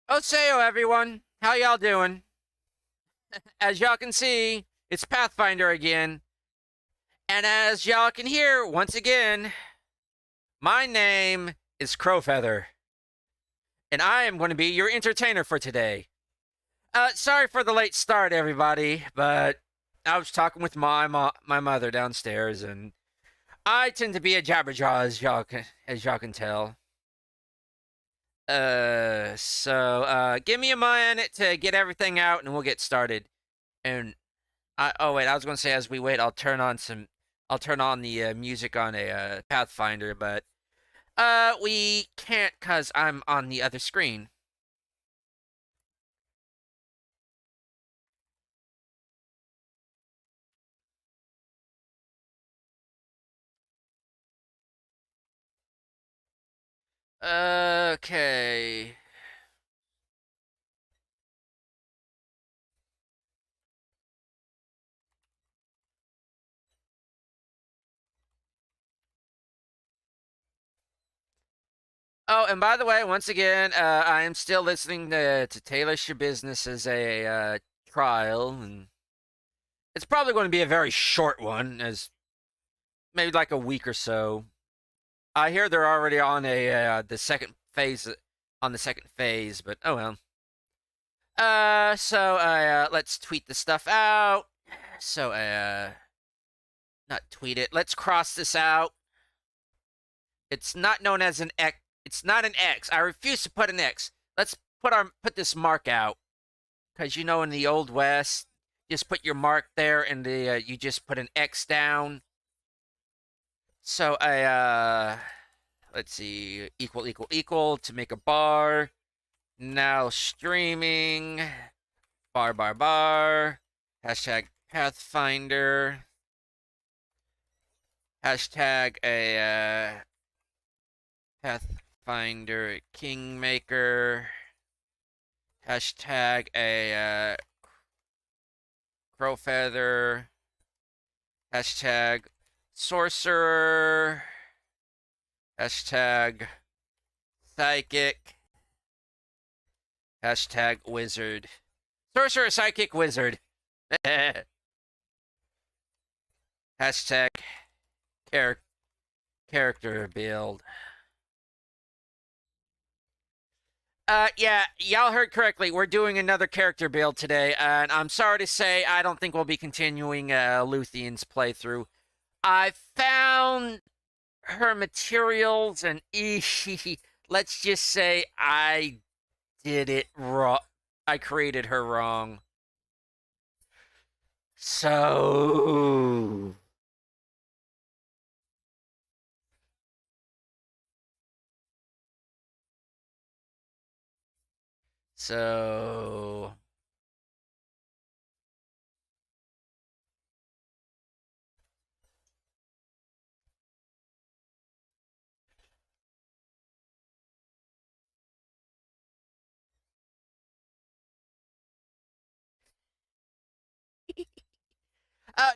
Osayo, everyone. How y'all doing? As y'all can see, it's Pathfinder again. And as y'all can hear, once again, my name is Crowfeather. And I am going to be your entertainer for today. Sorry for the late start, everybody, but I was talking with my mother downstairs, and I tend to be a jabberjaw, as y'all can tell. Give me a minute to get everything out, and we'll get started. And I was gonna say as we wait, I'll turn on the music on a Pathfinder, but we can't cause I'm on the other screen. Okay. Oh, and by the way, once again, I am still listening to Tailor's Your Business as a trial, and it's probably going to be a very short one, as maybe like a week or so. I hear they're already on the second phase, but oh well. Let's tweet the stuff out. So, not tweet it. Let's cross this out. It's not known as an X. It's not an X. I refuse to put an X. Let's put this mark out, because you know in the old west, just put your mark there, and you just put an X down. So let's see, equal to make a bar. Now streaming, bar, hashtag Pathfinder, hashtag a Pathfinder Kingmaker, hashtag a Crowfeather, hashtag Sorcerer, hashtag Psychic, hashtag Wizard. Sorcerer, Psychic, Wizard. Hashtag character build. Yeah, y'all heard correctly. We're doing another character build today, and I'm sorry to say I don't think we'll be continuing Luthien's playthrough. I found her materials, and let's just say I did it wrong. I created her wrong. So so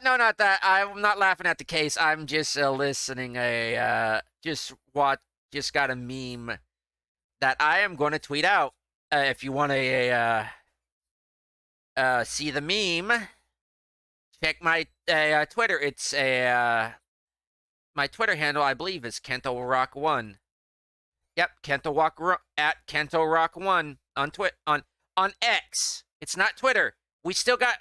no, not that. I'm not laughing at the case. I'm just listening. Just got a meme that I am going to tweet out. If you want to see the meme, check my Twitter. It's my Twitter handle, I believe, is KentoRock1. Yep, at KentoRock1 on X. It's not Twitter. We still got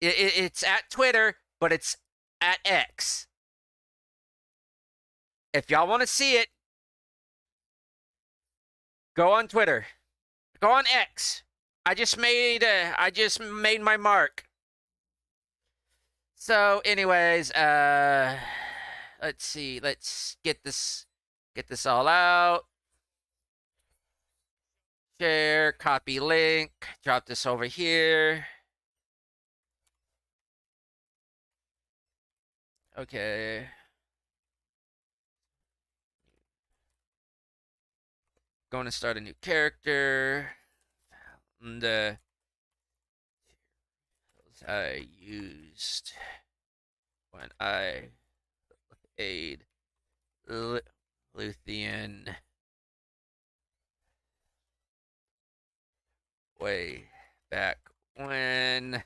it's at Twitter, but it's at X. If y'all want to see it, go on Twitter. Go on X. I just made my mark. So, anyways, let's see. Let's get this all out. Share, copy link, drop this over here. Okay. Going to start a new character. And I used when I played Luthien. way back when.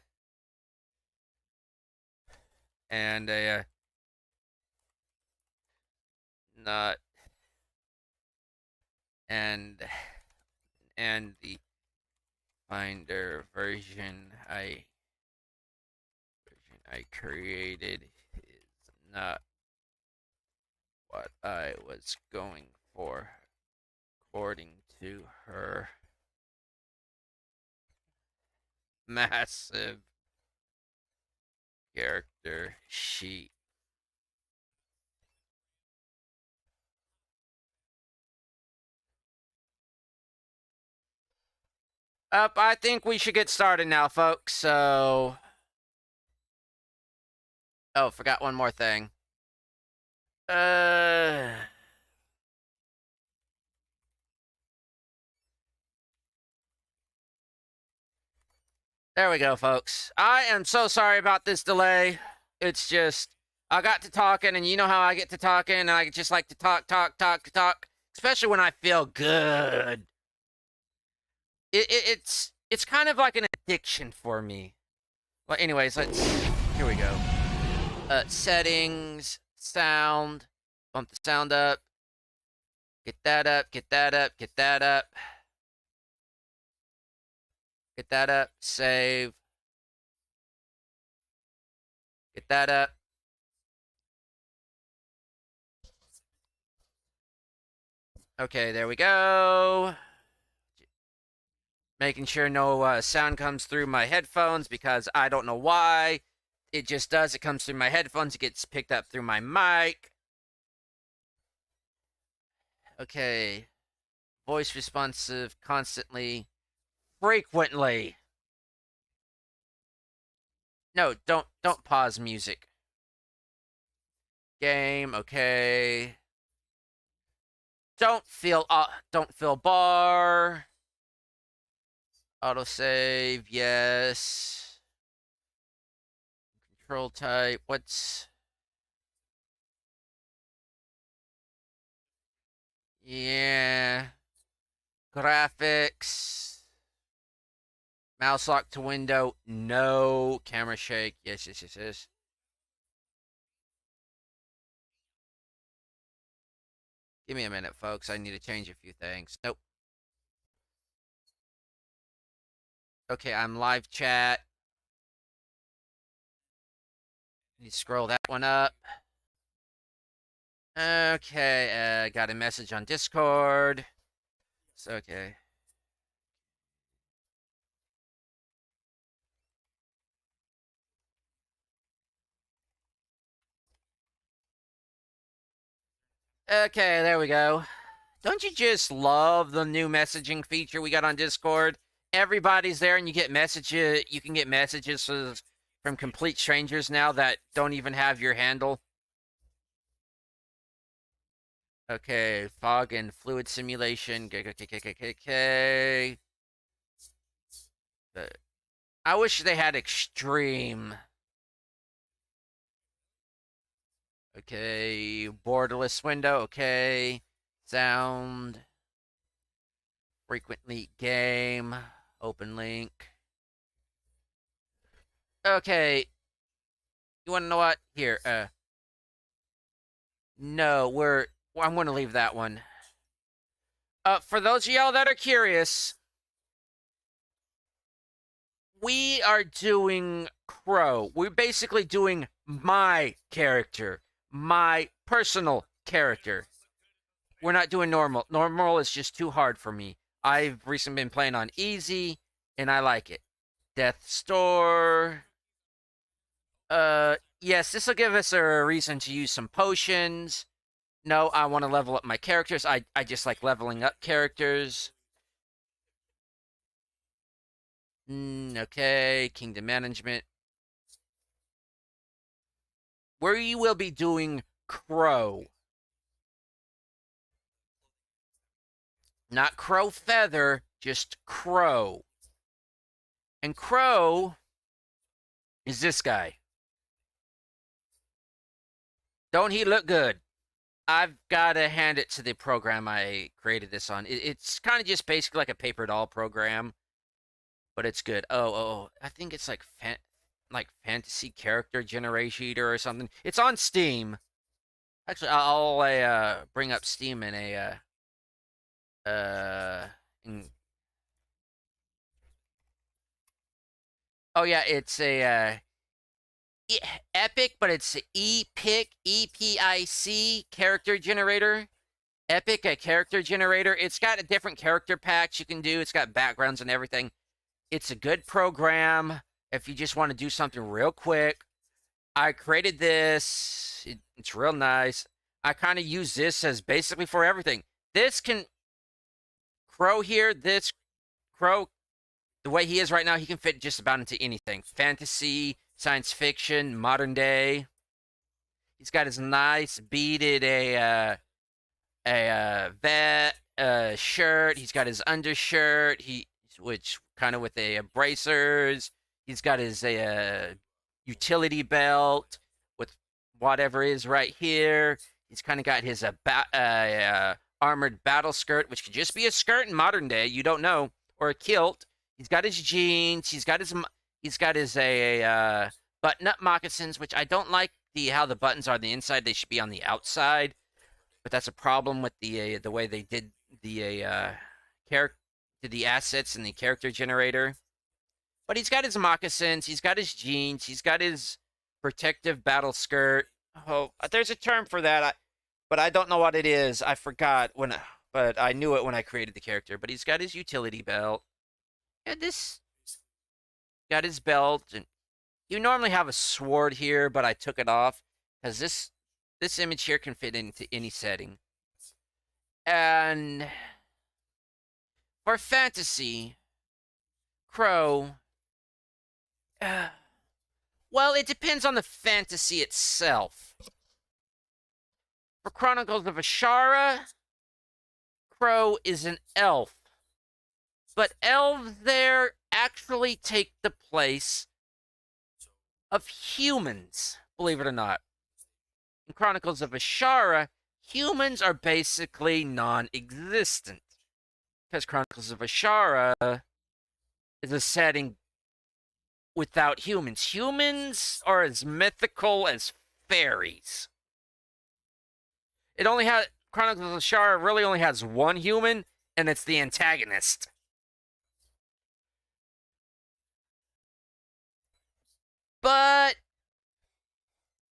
And not and the Finder version I created is not what I was going for, according to her massive character sheet. I think we should get started now, folks. So, oh, forgot one more thing. There we go, folks. I am so sorry about this delay. It's just, I got to talking, and you know how I get to talking, and I just like to talk, especially when I feel good. It's kind of like an addiction for me. Well, anyways, here we go. Settings, sound, bump the sound up. Get that up, get that up, get that up. Get that up, save. Get that up. Okay, there we go. Making sure no sound comes through my headphones because I don't know why. It just does. It comes through my headphones. It gets picked up through my mic. Okay. Voice responsive constantly. Frequently. No, don't pause music. Game, okay. Don't feel bar. Autosave, yes. Control type, what's... Yeah. Graphics. Mouse lock to window, no. Camera shake, yes. Give me a minute, folks. I need to change a few things. Nope. Okay, I'm live chat. You scroll that one up. Okay, got a message on Discord. So, okay. Okay, there we go. Don't you just love the new messaging feature we got on Discord? Everybody's there and you get messages. You can get messages from complete strangers now that don't even have your handle. Okay, fog and fluid simulation. Okay. I wish they had extreme. Okay, borderless window. Okay, sound. Frequently game. Open link. Okay. You want to know what? Here. No, I'm going to leave that one. For those of y'all that are curious, we are doing Krow. We're basically doing my character, my personal character. We're not doing normal. Normal is just too hard for me. I've recently been playing on easy, and I like it. Death Store. Yes, this will give us a reason to use some potions. No, I want to level up my characters. I just like leveling up characters. Okay, Kingdom Management. Where you will be doing Krow. Not Crow Feather, just Krow. And Krow is this guy. Don't he look good? I've got to hand it to the program I created this on. It's kind of just basically like a paper doll program. but it's good. Oh, I think it's like fantasy character generator or something. It's on Steam. Actually, I'll bring up Steam in a in, oh yeah, it's a Epic, but it's EPIC character generator. Epic, a character generator. It's got a different character packs you can do. It's got backgrounds and everything. It's a good program if you just want to do something real quick. I created this. It's real nice. I kind of use this as basically for everything. This can Krow here. This Krow, the way he is right now, he can fit just about into anything: fantasy, science fiction, modern day. He's got his nice beaded vet shirt. He's got his undershirt. Which kind of with a bracers. He's got his utility belt with whatever is right here. He's kind of got his armored battle skirt, which could just be a skirt in modern day. You don't know, or a kilt. He's got his jeans. He's got his button-up moccasins, which I don't like how the buttons are on the inside. They should be on the outside. But that's a problem with the way they did the the assets in the character generator. But he's got his moccasins, he's got his jeans, he's got his protective battle skirt. Oh, there's a term for that, but I don't know what it is. I forgot but I knew it when I created the character. But he's got his utility belt, and this got his belt, and you normally have a sword here, but I took it off because this image here can fit into any setting. And for fantasy, Krow, well, it depends on the fantasy itself. For Chronicles of Ashara, Krow is an elf. But elves there actually take the place of humans, believe it or not. In Chronicles of Ashara, humans are basically non-existent. Because Chronicles of Ashara is a setting without humans. Humans are as mythical as fairies. Chronicles of Ashara really only has one human, and it's the antagonist. But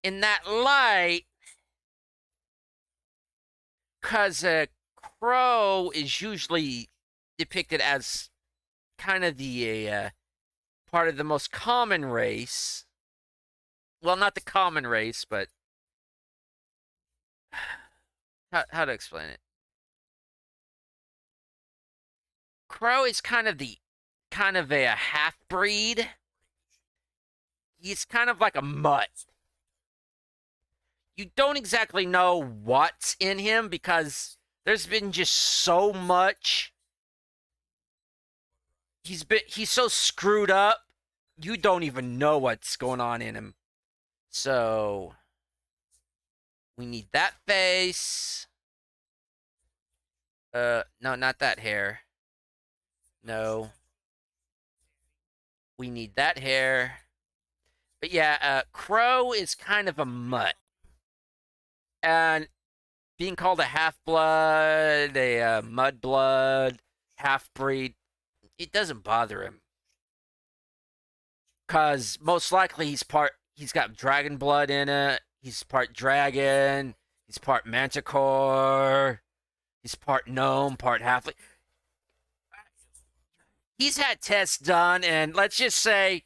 in that light, because Krow is usually depicted as kind of the part of the most common race. Well, not the common race, but how to explain it? Krow is kind of a half breed. He's kind of like a mutt. You don't exactly know what's in him because there's been just so much. He's so screwed up, you don't even know what's going on in him. So we need that face. No, not that hair. No. We need that hair. But yeah, Krow is kind of a mutt. And being called a half-blood, a mudblood, half-breed, it doesn't bother him. Because most likely he's got dragon blood in it. He's part dragon. He's part manticore. He's part gnome, part halfling. He's had tests done, and let's just say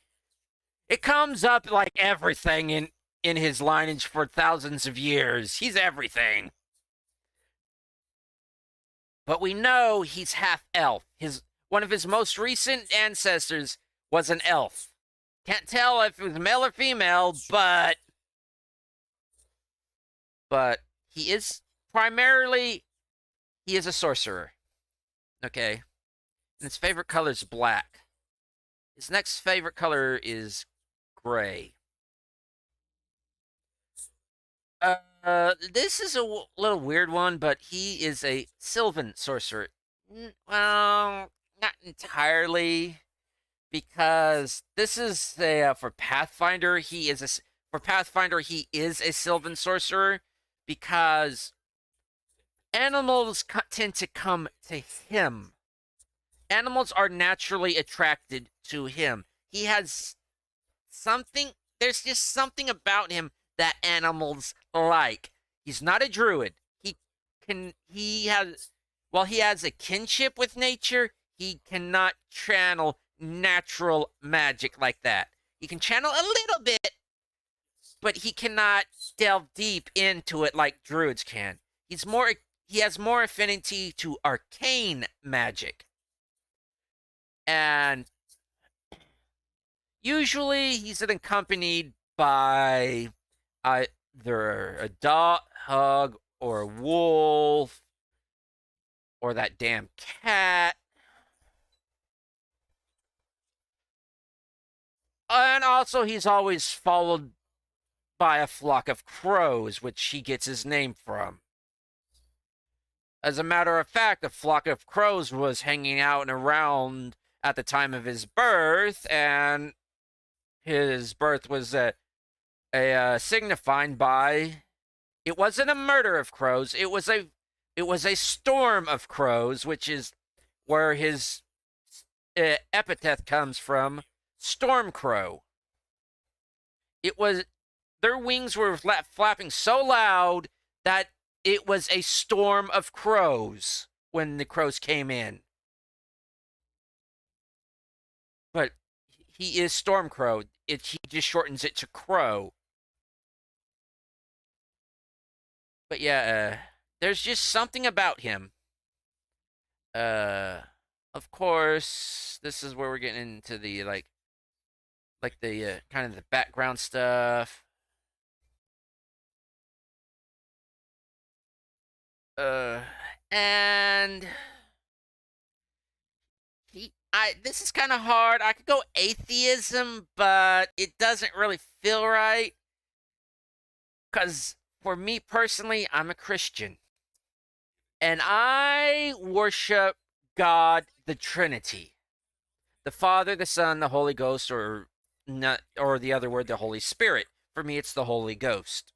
it comes up like everything in his lineage for thousands of years. He's everything. But we know he's half elf. One of his most recent ancestors was an elf. Can't tell if it was male or female, but he is a sorcerer. Okay. And his favorite color is black. His next favorite color is gray. This is a little weird one, but he is a Sylvan sorcerer. Well, not entirely. because this is for Pathfinder. For Pathfinder. He is a Sylvan sorcerer because animals tend to come to him. Animals are naturally attracted to him. He has something. There's just something about him that animals like. He's not a druid. He has while he has a kinship with nature, he cannot channel natural magic like that. He can channel a little bit, but he cannot delve deep into it like druids can. He has more affinity to arcane magic. And usually he's accompanied by either a dog or a wolf or that damn cat. And also he's always followed by a flock of crows, which he gets his name from. As a matter of fact, a flock of crows was hanging out and around at the time of his birth, and his birth was signified by. It wasn't a murder of crows. It was a storm of crows, which is where his epithet comes from. Storm crow. It was their wings were flapping so loud that it was a storm of crows when the crows came in. But he is Stormcrow. He just shortens it to Crow. But yeah, there's just something about him. Of course, this is where we're getting into the like the kind of the background stuff. And this is kind of hard. I could go atheism, but it doesn't really feel right. Because for me personally, I'm a Christian. And I worship God, the Trinity. The Father, the Son, the Holy Ghost, or the other word, the Holy Spirit. For me, it's the Holy Ghost.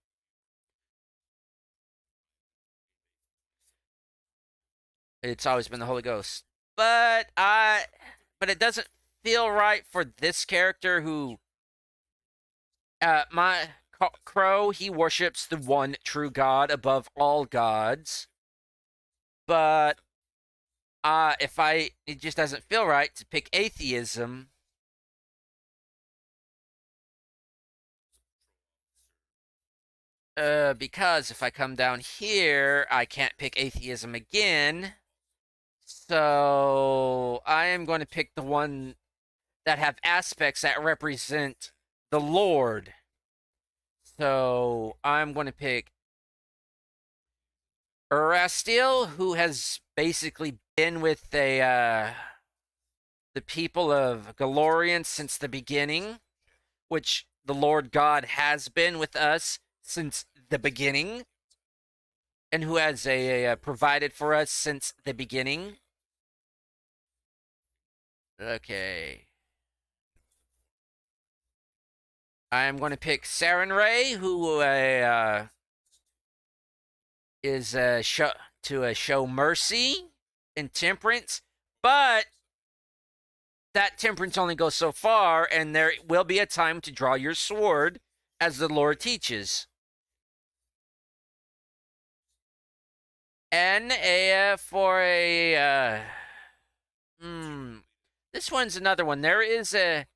It's always been the Holy Ghost. But it doesn't feel right for this character who my Krow, he worships the one true God above all gods. But it just doesn't feel right to pick atheism. Because if I come down here, I can't pick atheism again. So I am going to pick the one that have aspects that represent the Lord. So I'm going to pick Erastil, who has basically been with the people of Galorian since the beginning, which the Lord God has been with us since the beginning, and who has provided for us since the beginning. Okay. I'm going to pick Sarenrae, who is to show mercy and temperance, but that temperance only goes so far, and there will be a time to draw your sword, as the Lord teaches. And this one's another one. There is a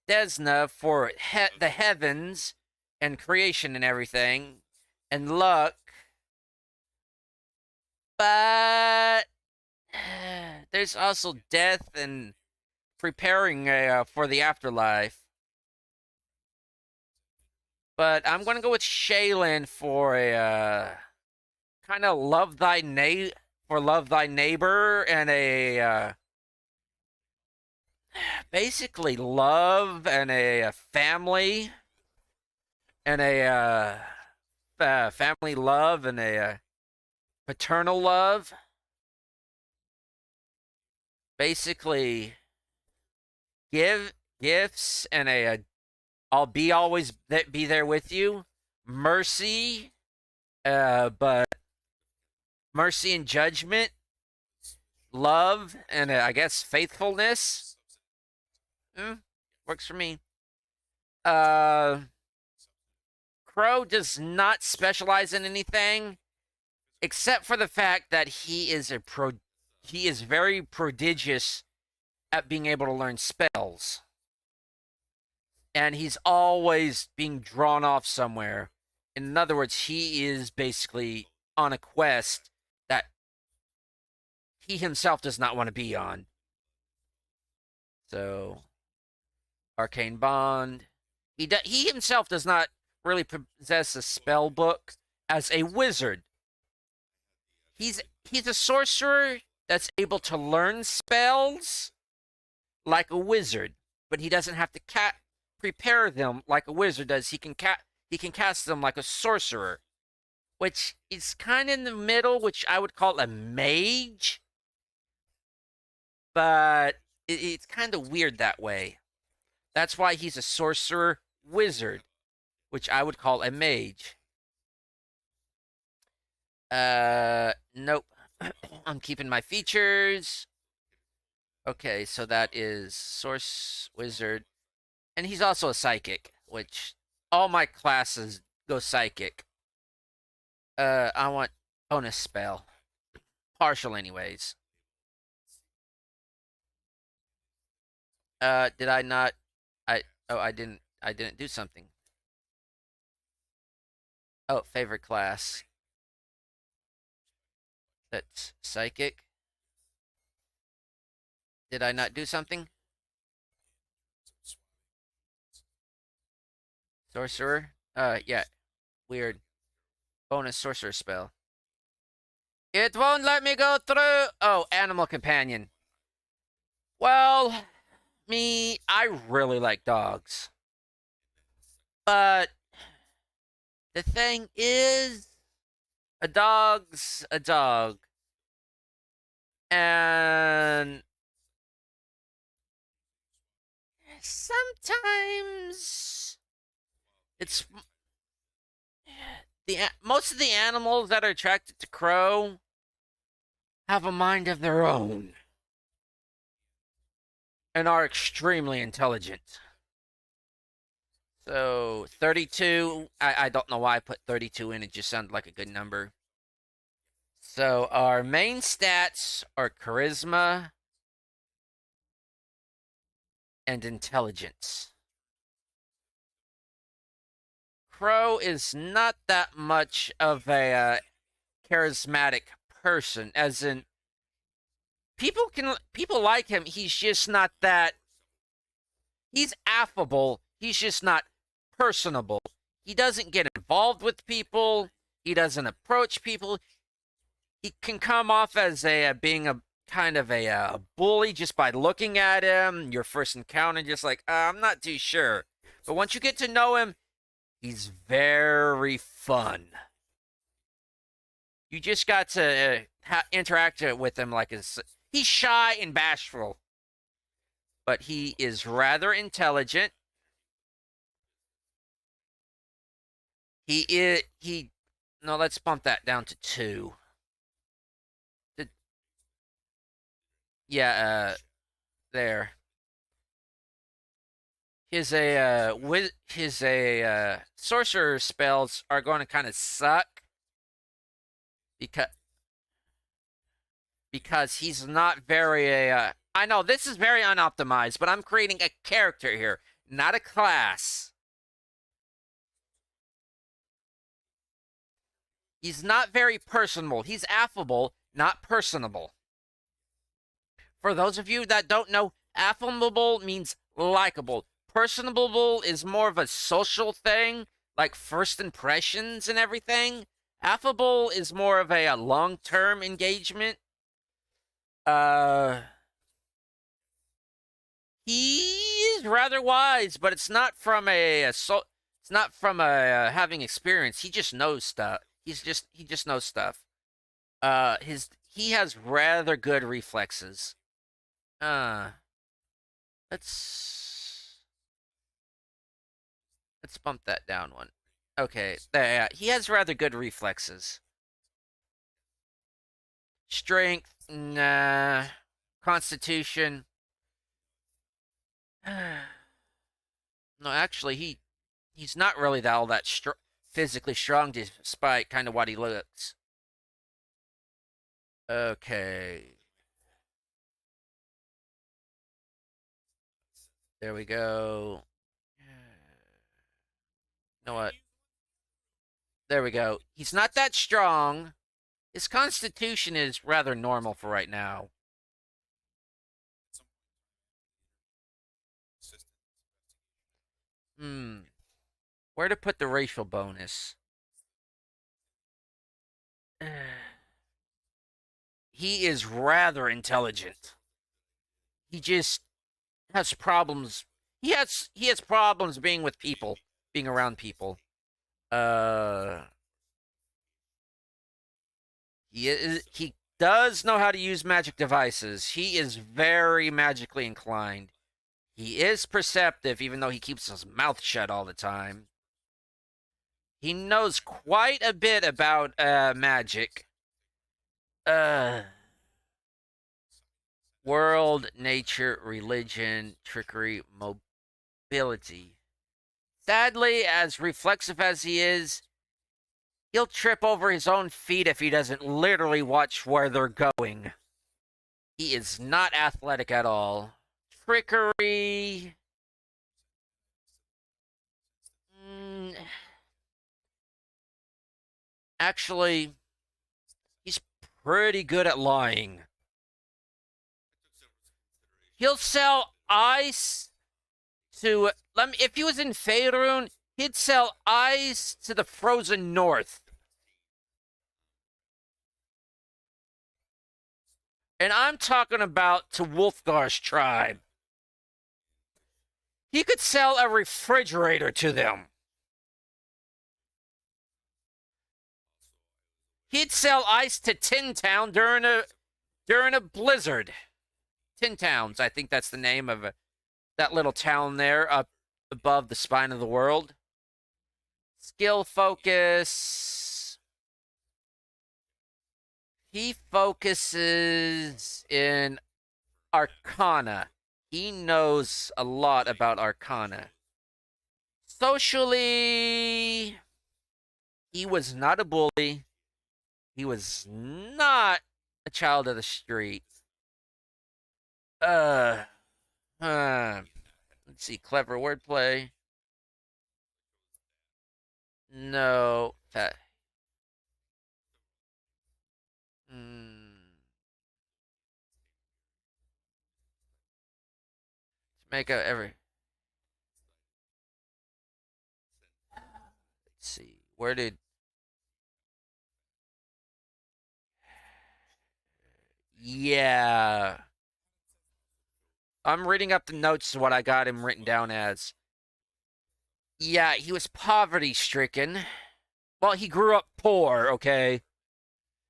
Desna for the heavens and creation and everything, and luck. But there's also death and preparing for the afterlife. But I'm going to go with Shaylin for a kind of love thy neighbor, and a basically love and a family, and a family love, and a paternal love. Basically, give gifts and I'll be always be there with you. Mercy, but mercy and judgment, love, and I guess faithfulness. Works for me. Krow does not specialize in anything except for the fact that he is very prodigious at being able to learn spells. And he's always being drawn off somewhere. In other words, he is basically on a quest that he himself does not want to be on. So, Arcane Bond. He himself does not really possess a spell book as a wizard. He's a sorcerer that's able to learn spells like a wizard, but he doesn't have to prepare them like a wizard does. He can cast them like a sorcerer, which is kind of in the middle, which I would call a mage. But it's kind of weird that way. That's why he's a sorcerer wizard, which I would call a mage. Nope. I'm keeping my features. Okay, so that is Source Wizard. And he's also a psychic, which all my classes go psychic. I want bonus spell. Partial anyways. Did I not? I didn't do something. Oh, favorite class. That's psychic. Did I not do something? Sorcerer? Yeah. Weird. Bonus sorcerer spell. It won't let me go through. Oh, animal companion. Well, I really like dogs. But the thing is, a dog's a dog. And sometimes it's most of the animals that are attracted to Krow have a mind of their own and are extremely intelligent. So 32, I don't know why I put 32 in, it just sounded like a good number. So our main stats are charisma and intelligence. Krow is not that much of a charismatic person, as in people like him. He's just not that. He's affable. He's just not personable. He doesn't get involved with people. He doesn't approach people. He can come off as being a kind of a bully just by looking at him. Your first encounter, just like, I'm not too sure. But once you get to know him, he's very fun. You just got to interact with him like he's shy and bashful. But he is rather intelligent. No, let's bump that down to 2. Yeah, there. His sorcerer spells are going to kind of suck because he's not very I know this is very unoptimized, but I'm creating a character here, not a class. He's not very personable. He's affable, not personable. For those of you that don't know, affable means likable. Personable is more of a social thing, like first impressions and everything. Affable is more of a long-term engagement. He is rather wise, but it's not from it's not from having experience. He just knows stuff. He just knows stuff. He has rather good reflexes. Let's bump that down one. Okay, there. He has rather good reflexes. Strength, nah. Constitution. No, actually, he's not really all that physically strong, despite kind of what he looks. Okay. There we go. You know what? There we go. He's not that strong. His constitution is rather normal for right now. Where to put the racial bonus? He is rather intelligent. He just has problems. He has problems being with people, being around people. He does know how to use magic devices. He is very magically inclined. He is perceptive, even though he keeps his mouth shut all the time. He knows quite a bit about magic. World, nature, religion, trickery, mobility. Sadly, as reflexive as he is, he'll trip over his own feet if he doesn't literally watch where they're going. He is not athletic at all. Trickery. Actually, he's pretty good at lying. He'll sell ice to if he was in Faerun, he'd sell ice to the frozen north. And I'm talking about to Wolfgar's tribe. He could sell a refrigerator to them. He'd sell ice to Tin Town during a blizzard. Tin Towns, I think that's the name of that little town there up above the spine of the world. Skill focus. He focuses in Arcana. He knows a lot about Arcana. Socially, he was not a bully. He was not a child of the street. Let's see, clever wordplay. No. Make a every. Let's see. Where did? Yeah. I'm reading up the notes of what I got him written down as. Yeah, he was poverty stricken. Well, he grew up poor, okay?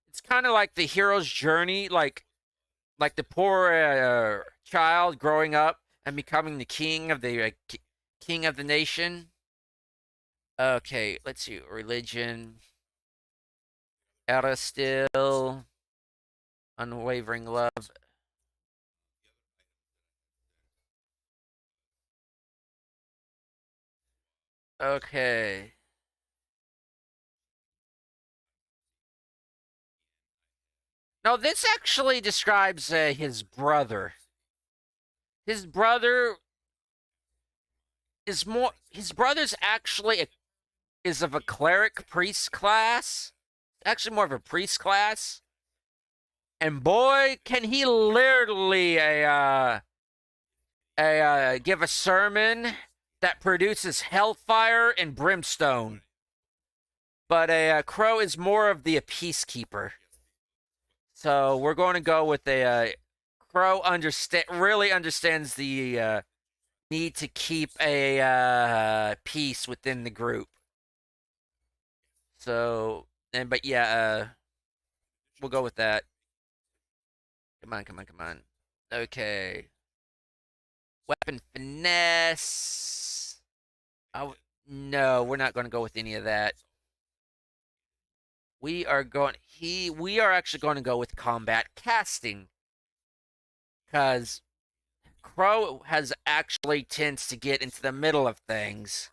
It's kind of like the hero's journey, like the poor child growing up and becoming the king of the nation. Okay, let's see. Religion. Era still. Unwavering love. Okay. No, this actually describes his brother. His brother is more. His brother's actually is of a cleric priest class. Actually, more of a priest class. And boy, can he literally give a sermon that produces hellfire and brimstone. But Krow is more of the peacekeeper. So we're going to go with Krow really understands the need to keep a peace within the group. So, but yeah, we'll go with that. Come on. Okay. Weapon finesse. No, we're not going to go with any of that. We are actually going to go with combat casting. Because Krow has actually tends to get into the middle of things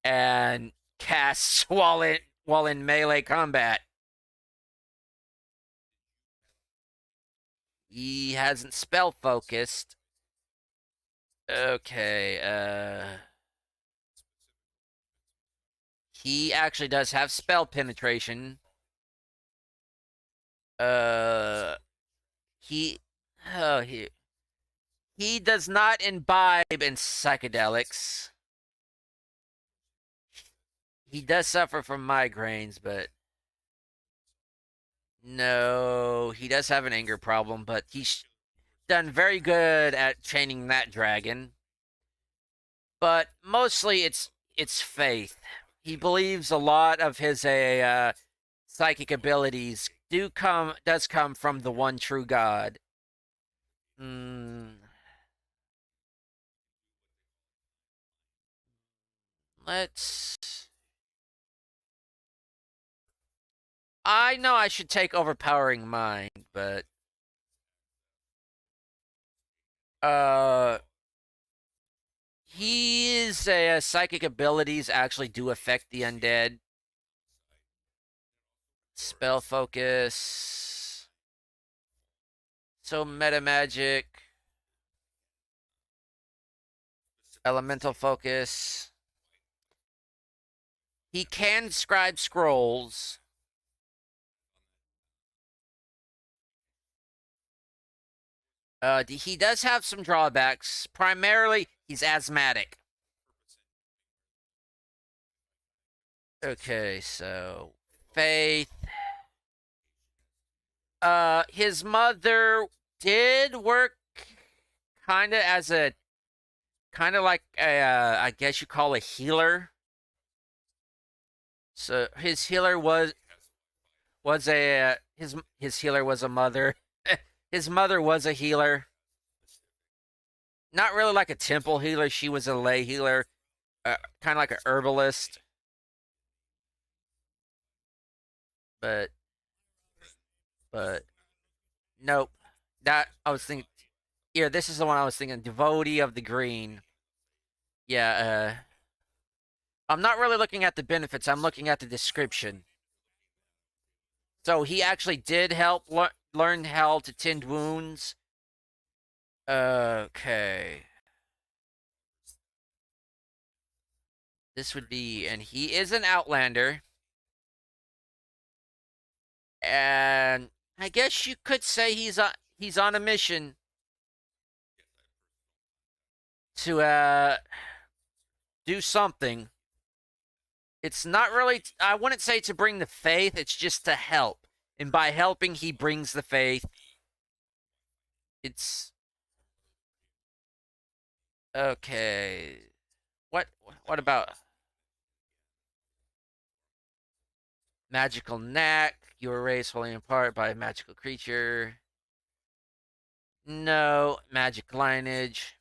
and casts while in melee combat. He hasn't spell focused. Okay, he actually does have spell penetration. Uh he oh he does not imbibe in psychedelics. He does suffer from migraines, but no, he does have an anger problem, but he's done very good at chaining that dragon. But mostly it's faith. He believes a lot of his psychic abilities does come from the one true God. Mm, let's. I know I should take overpowering mind, but uh, his psychic abilities actually do affect the undead. Spell focus. So meta magic. Elemental focus. He can scribe scrolls. He does have some drawbacks. Primarily, he's asthmatic. Okay, so faith. His mother did work kind of like I guess you call a healer. So his healer was a his healer was a mother. His mother was a healer. Not really like a temple healer. She was a lay healer, kind of like a herbalist. But but nope. That I was thinking. Yeah, this is the one I was thinking. Devotee of the Green. Yeah. I'm not really looking at the benefits. I'm looking at the description. So he actually did help learn how to tend wounds. Okay. This would be, and he is an outlander. And I guess you could say he's on a mission to do something. It's not really I wouldn't say to bring the faith, it's just to help. And by helping he brings the faith. It's okay. What what about magical knack? You were raised fully in part by a magical creature. No magic lineage.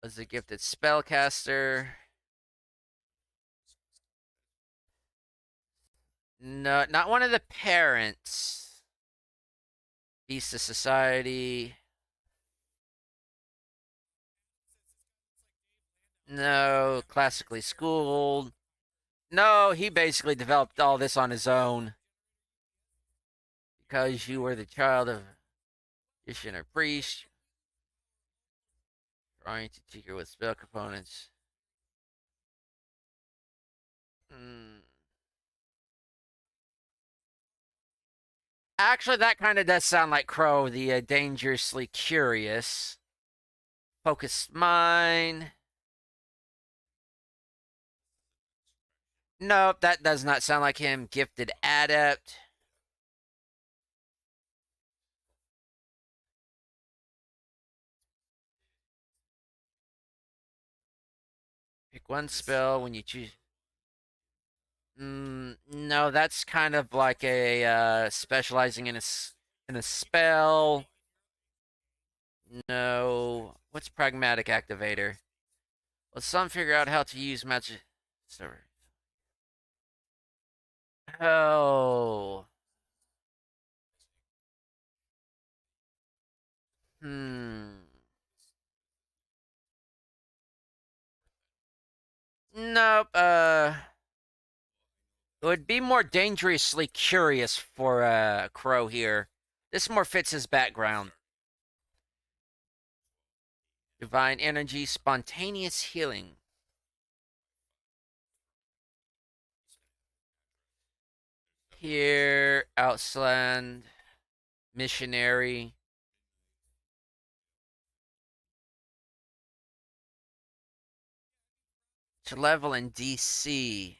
Was a gifted spellcaster. No, not one of the parents. Beast of Society. No, classically schooled. No, he basically developed all this on his own. Because you were the child of magician or priest. Trying to tinker with spell components. Mm. Actually, that kind of does sound like Krow, the dangerously curious. Focused mind. Nope, that does not sound like him. Gifted adept. Pick one spell when you choose. No, that's kind of like a specializing in a spell. No, what's pragmatic activator? Let some figure out how to use magic. Sorry. Oh. Hmm. Nope. It would be more dangerously curious for Krow here. This more fits his background. Divine energy, spontaneous healing. Here, Outland, missionary. To level in DC.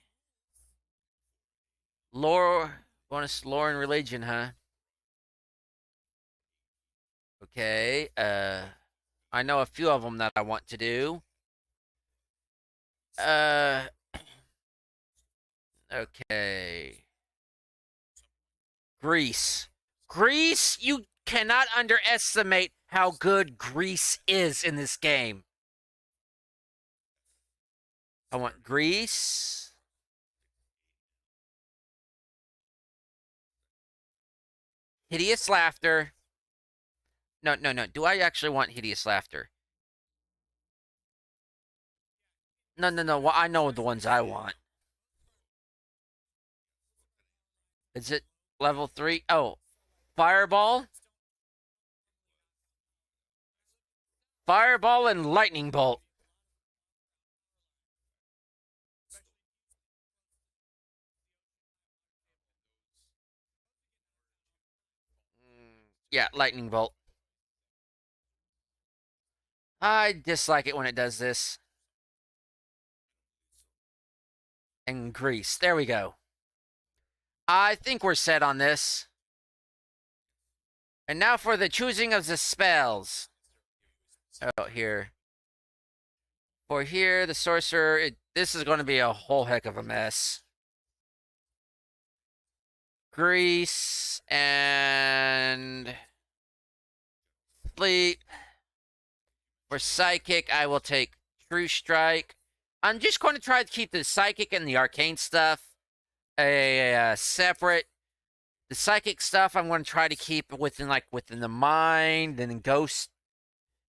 Lore, bonus lore and religion, huh? Okay, I know a few of them that I want to do. Uh, okay. Greece. Greece, you cannot underestimate how good Greece is in this game. I want Greece. Hideous laughter. No, no, no. Do I actually want hideous laughter? No, no, no. Well, I know the ones I want. Is it level 3? Oh, fireball? Fireball and lightning bolt. Yeah, lightning bolt. I dislike it when it does this. And grease. There we go. I think we're set on this. And now for the choosing of the spells. Oh, here. For here, the sorcerer, this is going to be a whole heck of a mess. Grease and sleep. For psychic, I will take True Strike. I'm just going to try to keep the psychic and the arcane stuff separate. The psychic stuff I'm going to try to keep within the mind and ghost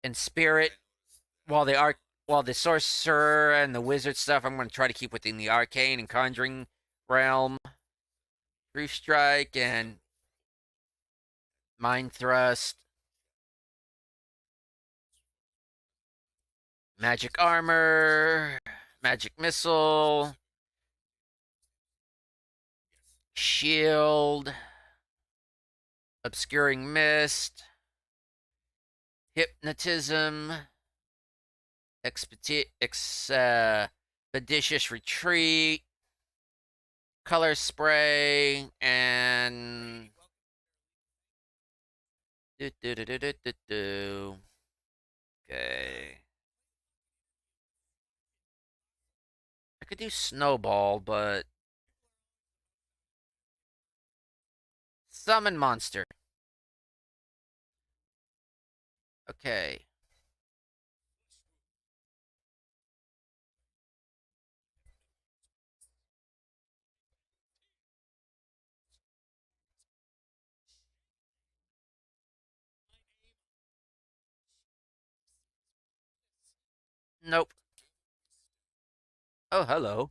and spirit, while the sorcerer and the wizard stuff I'm going to try to keep within the arcane and conjuring realm. True Strike and Mind Thrust. Magic Armor. Magic Missile. Shield. Obscuring Mist. Hypnotism. Expeditious Retreat. Color Spray. And okay. I could do Snowball, but Summon Monster. Okay. Nope. Oh, hello.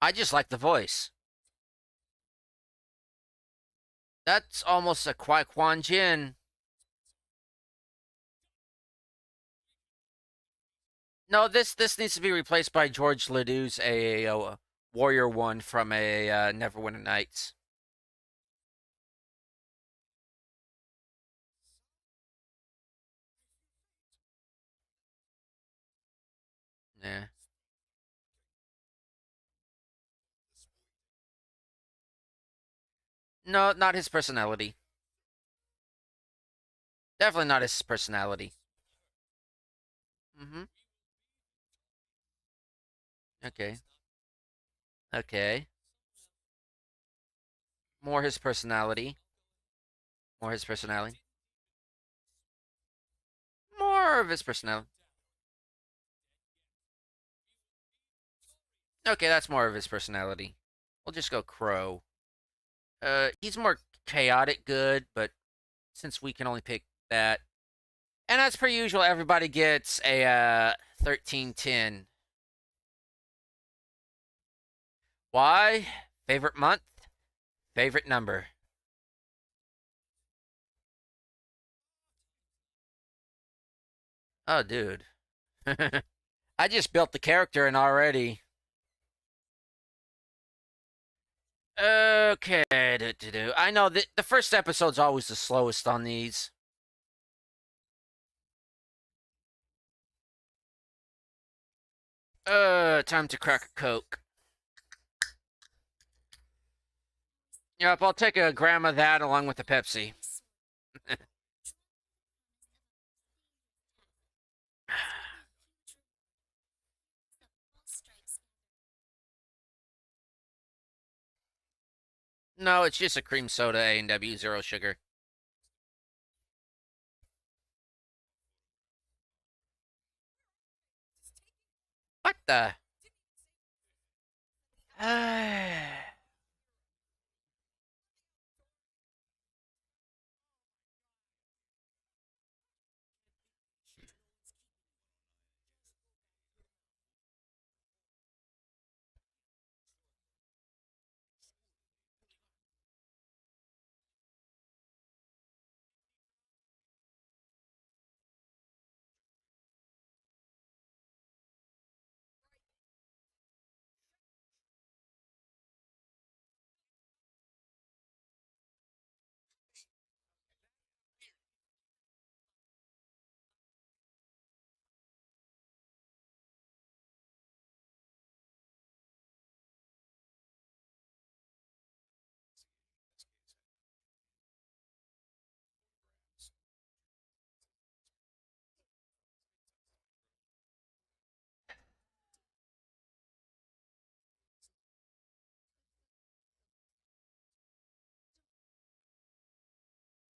I just like the voice. That's almost a Kwai Kwan Jin. No, this needs to be replaced by George Ledoux's a Warrior One from a Neverwinter Nights. Yeah. No, not his personality. Definitely not his personality. Mm-hmm. Okay. Okay. More his personality. More his personality. More of his personality. Okay, that's more of his personality. We'll just go Krow. He's more chaotic good, but since we can only pick that. And as per usual, everybody gets a 1310. Why? Favorite month? Favorite number? Oh, dude. I just built the character and already. Okay. I know that the first episode's always the slowest on these. Time to crack a Coke. Yep, I'll take a gram of that along with the Pepsi. No, it's just a cream soda A&W, zero sugar. What the?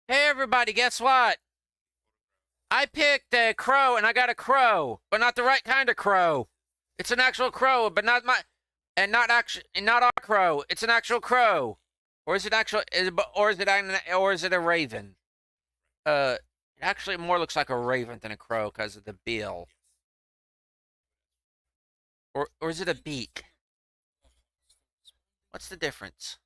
Hey, everybody, guess what? I picked a crow and I got a crow, but not the right kind of crow. It's an actual crow, but not my, and not actually, and not our crow. It's an actual crow, or is it actual, or is it a raven? It actually more looks like a raven than a crow because of the bill, or is it a beak? What's the difference?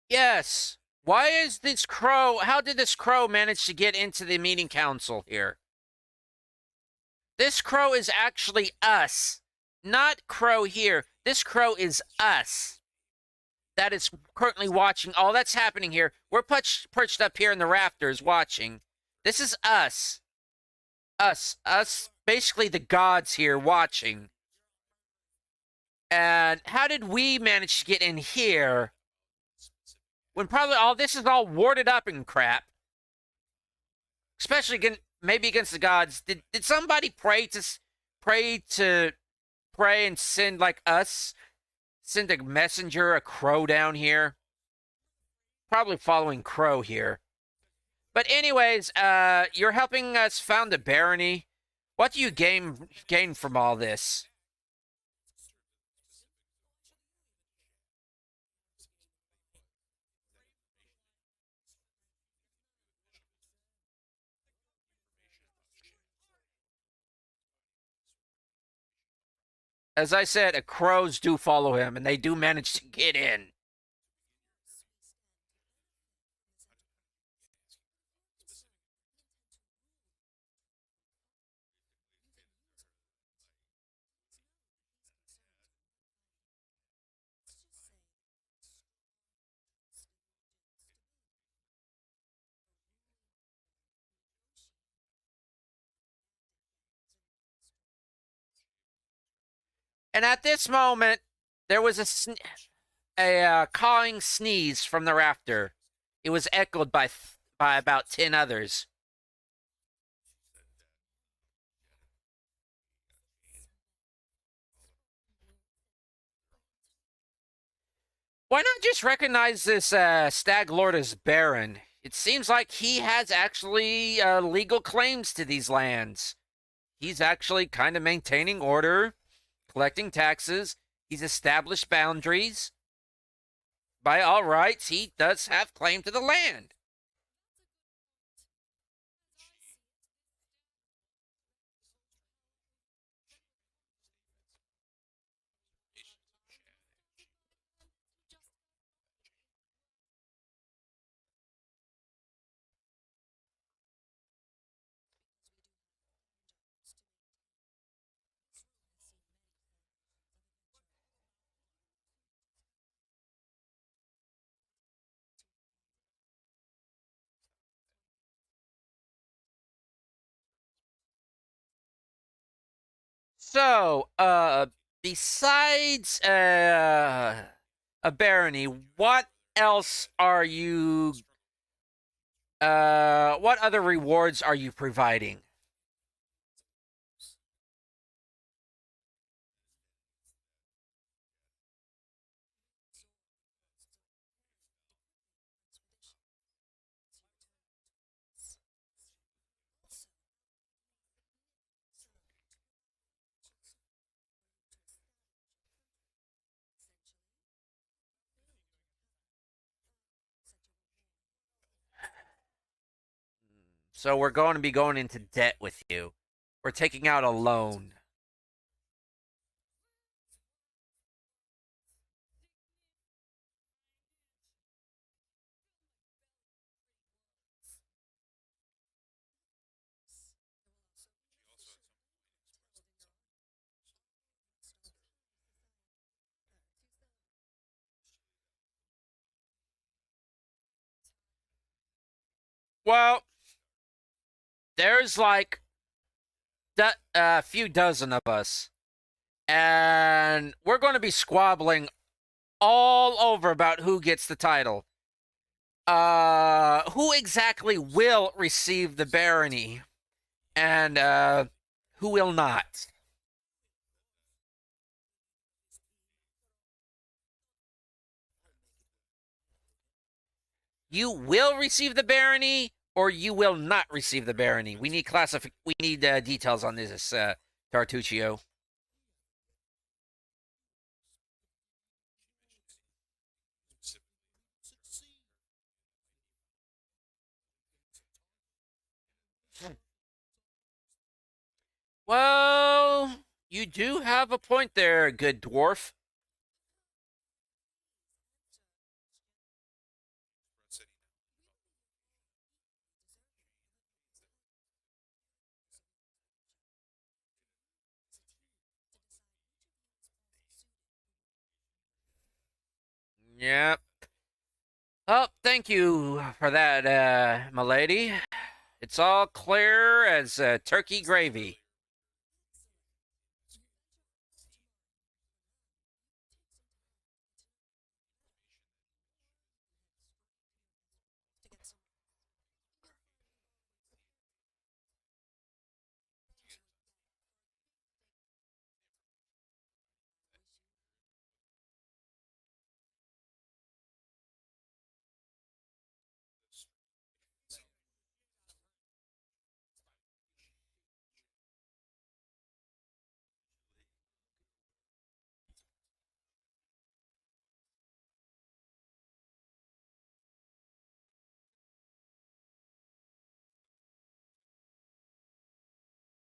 Yes. Why is this crow? How did this crow manage to get into the meeting council here? This crow is actually us, not Crow here. This crow is us. That is currently watching all that's happening here. We're perched up here in the rafters watching. This is us. Us, basically the gods here watching. And how did we manage to get in here? when probably all this is all warded up and crap. Especially maybe against the gods. Did somebody pray and send like us? Send a messenger, a Krow down here? Probably following Krow here. But anyways, you're helping us found a barony. What do you gain from all this? As I said, Krows do follow him, and they do manage to get in. And at this moment, there was a cawing sneeze from the rafter. It was echoed by about 10 others. Why not just recognize this stag lord as Baron? It seems like he has actually legal claims to these lands. He's actually kind of maintaining order, collecting taxes. He's established boundaries. By all rights, he does have claim to the land. So, besides a barony, what else are you what other rewards are you providing? So we're going to be going into debt with you. We're taking out a loan. Well, there's like a few dozen of us, and we're going to be squabbling all over about who gets the title. Who exactly will receive the barony, and who will not? You will receive the barony, or you will not receive the barony. We need We need details on this, Tartuccio. Well, you do have a point there, good dwarf. Yep. Oh, thank you for that, my lady. It's all clear as turkey gravy.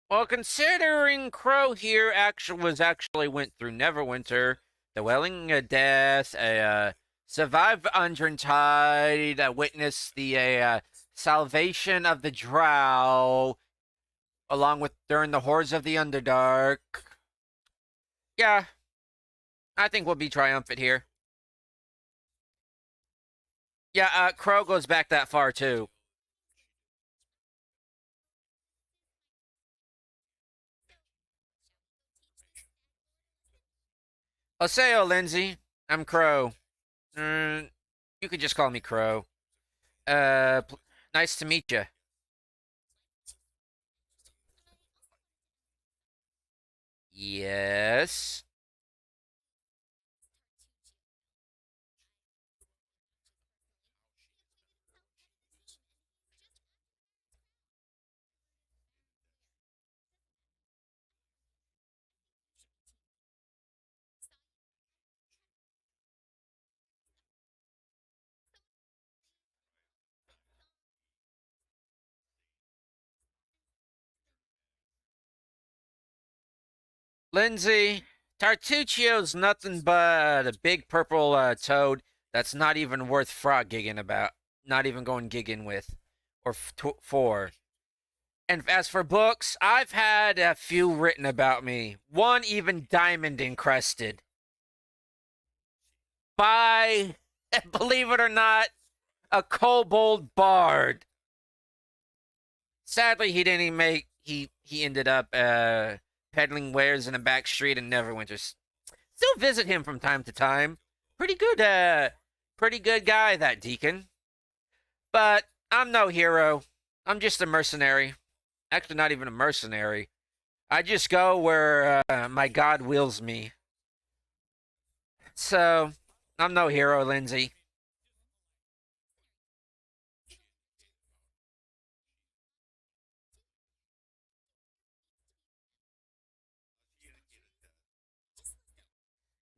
Well, considering Krow here actually went through Neverwinter, the Welling Death, survived Undrentide, witnessed the salvation of the Drow, along with during the Hordes of the Underdark. Yeah, I think we'll be triumphant here. Yeah, Krow goes back that far too. Oseo, Lindsay. I'm Krow. You could just call me Krow. Nice to meet you. Yes. Lindsay, Tartuccio's nothing but a big purple toad that's not even worth frog gigging about. Not even going gigging with. Or for. And as for books, I've had a few written about me. One even diamond encrusted. By, believe it or not, a kobold bard. Sadly, he didn't even make. He ended up peddling wares in a back street in Neverwinter. Still visit him from time to time. Pretty good guy, that deacon. But I'm no hero. I'm just a mercenary. Actually, not even a mercenary. I just go where my god wills me. So, I'm no hero, Lindsay.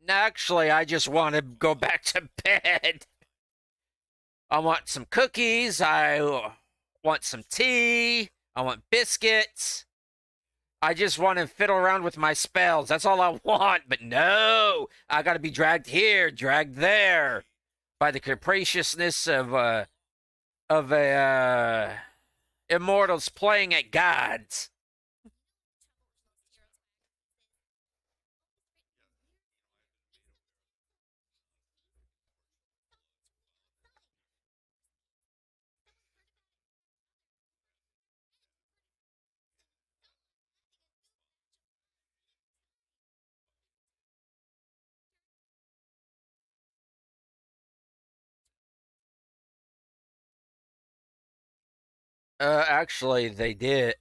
Actually, I just want to go back to bed. I want some cookies. I want some tea. I want biscuits. I just want to fiddle around with my spells. That's all I want. But no, I got to be dragged here, dragged there by the capriciousness of a immortals playing at gods. Actually, they did.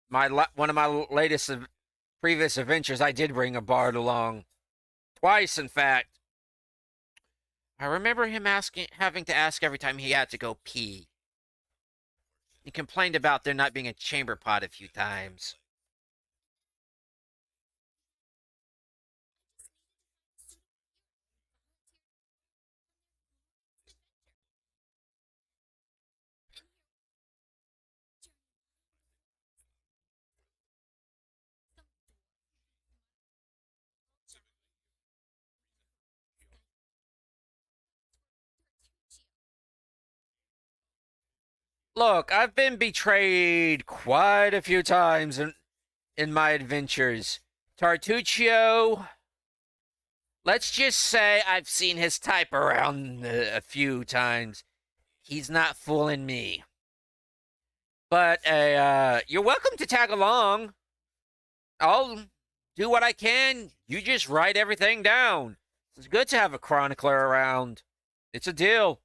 One of my latest previous adventures, I did bring a bard along twice. In fact, I remember him having to ask every time he had to go pee. He complained about there not being a chamber pot a few times. Look, I've been betrayed quite a few times in my adventures. Tartuccio, let's just say I've seen his type around a few times. He's not fooling me. But you're welcome to tag along. I'll do what I can. You just write everything down. It's good to have a chronicler around. It's a deal.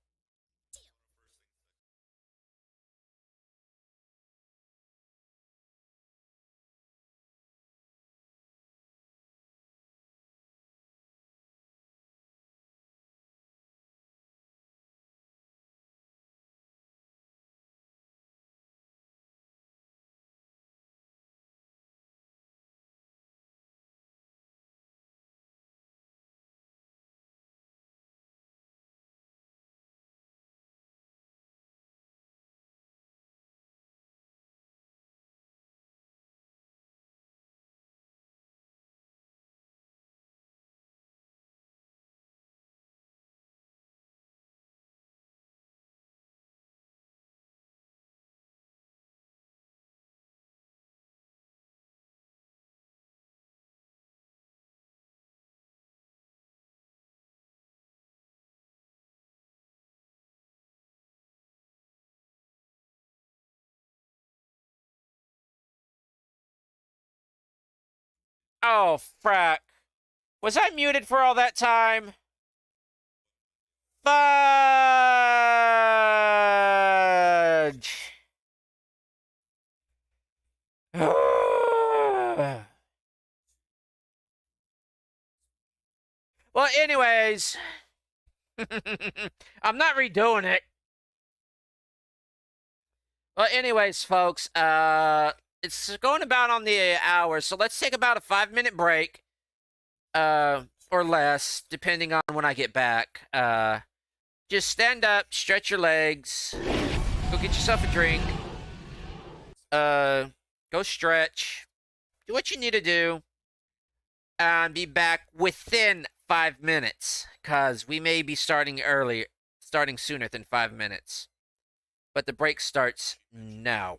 Oh, frack. Was I muted for all that time? Fudge! Well, anyways, I'm not redoing it. Well, anyways, folks, it's going about on the hour, so let's take about a 5-minute break, or less, depending on when I get back. Just stand up, stretch your legs, go get yourself a drink, go stretch, do what you need to do, and be back within 5 minutes, because we may be starting sooner than 5 minutes. But the break starts now.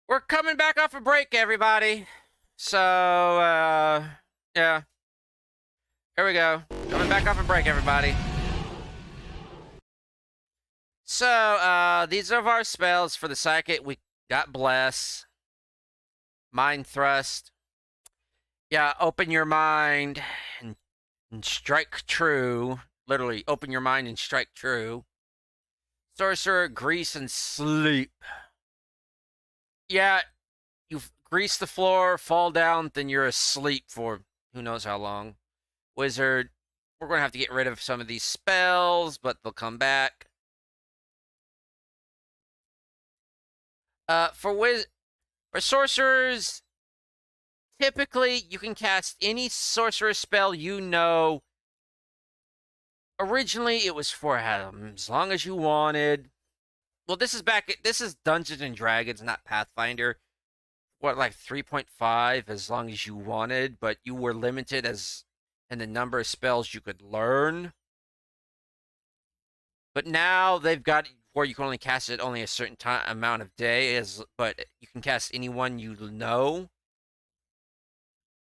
We're coming back off a break, everybody. So, yeah. Here we go. Coming back off a break, everybody. So, these are our spells for the psychic. We got Bless. Mind Thrust. Yeah, open your mind and strike true. Literally, open your mind and strike true. Sorcerer, Grease, and Sleep. Yeah, you grease the floor, fall down, then you're asleep for who knows how long. Wizard, we're going to have to get rid of some of these spells, but they'll come back. For sorcerers, typically you can cast any sorcerer spell you know. Originally, it was for as long as you wanted. Well, this is Dungeons and Dragons, not Pathfinder. What, like 3.5 as long as you wanted, but you were limited as in the number of spells you could learn. But now they've got where you can only cast it only a certain amount of days, but you can cast anyone you know.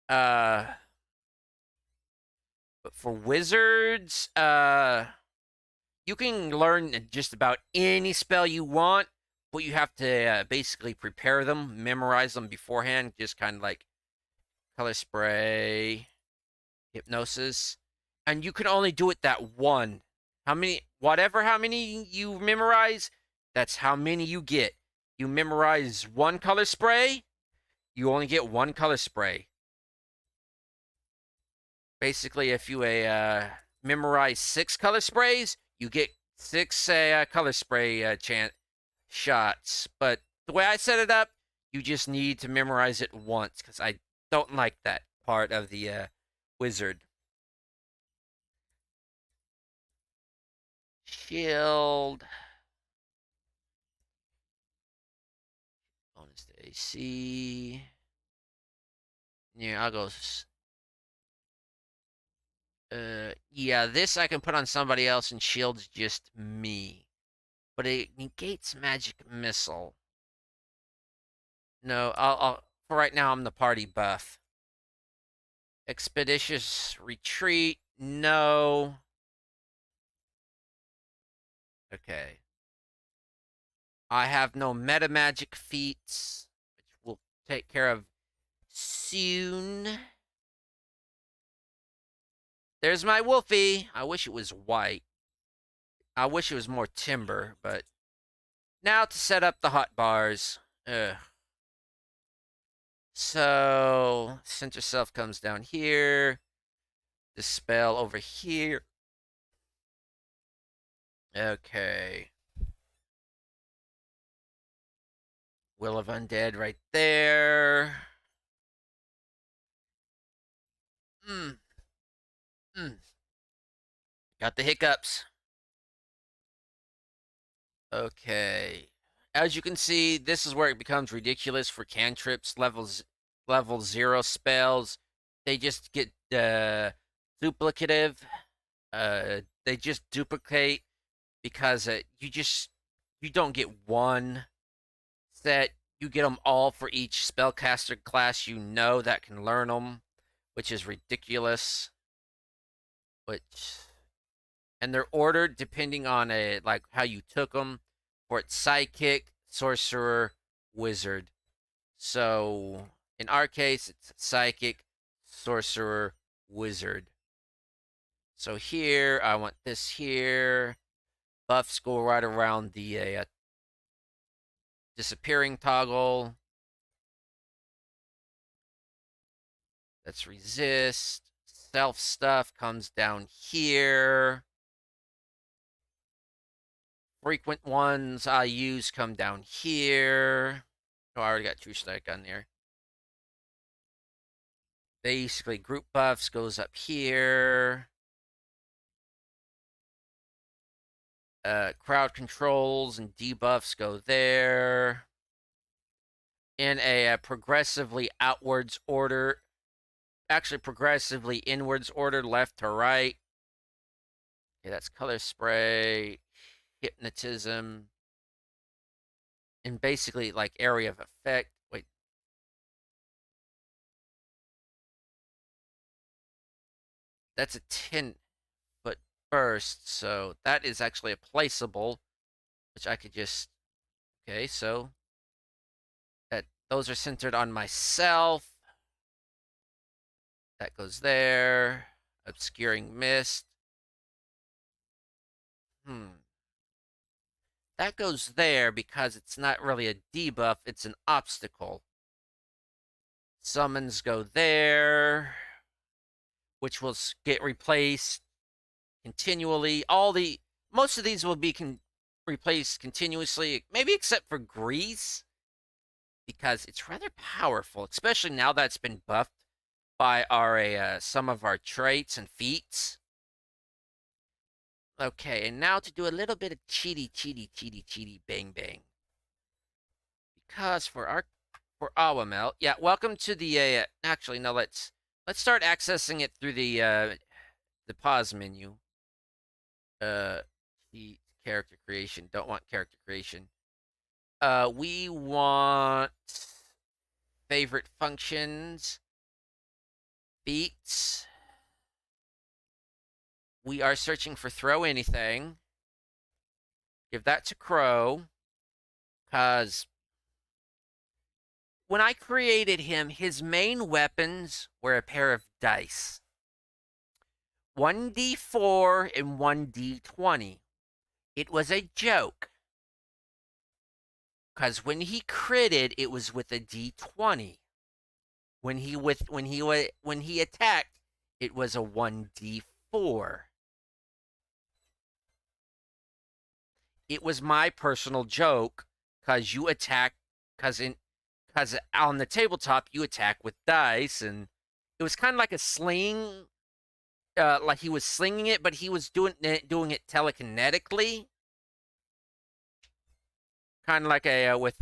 But for wizards, you can learn just about any spell you want, but you have to basically prepare them, memorize them beforehand, just kind of like color spray, hypnosis, and you can only do it that one. How many you memorize, that's how many you get. You memorize one color spray, you only get one color spray. Basically, if you memorize 6 color sprays, you get 6 color spray shots. But the way I set it up, you just need to memorize it once, because I don't like that part of the wizard. Shield. Bonus to AC. Yeah, I'll go. Yeah, this I can put on somebody else and shields just me. But it negates magic missile. No, I'll for right now I'm the party buff. Expeditious retreat, no. Okay. I have no meta magic feats, which we'll take care of soon. There's my Wolfie. I wish it was white. I wish it was more timber, but now to set up the hot bars. Ugh. So, center self comes down here. Dispel over here. Okay. Will of Undead right there. Got the hiccups. Okay. As you can see, this is where it becomes ridiculous for cantrips, level 0 spells. They just get duplicative. They just duplicate because you don't get one set. You get them all for each spellcaster class you know that can learn them, which is ridiculous. And they're ordered depending on like how you took them. For its psychic, sorcerer, wizard. So in our case, it's psychic, sorcerer, wizard. So here, I want this here. Buffs go right around the disappearing toggle. That's resist. Self stuff comes down here. Frequent ones I use come down here. Oh, I already got True Strike on there. Basically, group buffs goes up here. Crowd controls and debuffs go there. In a progressively outwards order. Actually, progressively inwards order, left to right. Okay, that's color spray, hypnotism, in basically like area of effect. Wait. That's a 10-foot burst, so that is actually a placeable, which I could just... Okay, so those are centered on myself. That goes there. Obscuring mist. That goes there because it's not really a debuff, it's an obstacle. Summons go there, which will get replaced continually. Most of these will be replaced continuously, maybe except for Grease, because it's rather powerful, especially now that it's been buffed by some of our traits and feats. Okay, and now to do a little bit of cheaty bang bang. Because for Awamel, yeah, welcome to the actually no, let's start accessing it through the pause menu. The character creation. Don't want character creation. We want favorite functions. Beats. We are searching for throw anything. Give that to Krow. Because when I created him, his main weapons were a pair of dice. 1d4 and 1d20. It was a joke. Because when he critted, it was with a d20. When he attacked, it was a 1d4. It was my personal joke because you attack because on the tabletop you attack with dice, and it was kind of like a sling, like he was slinging it, but he was doing it telekinetically, kind of like with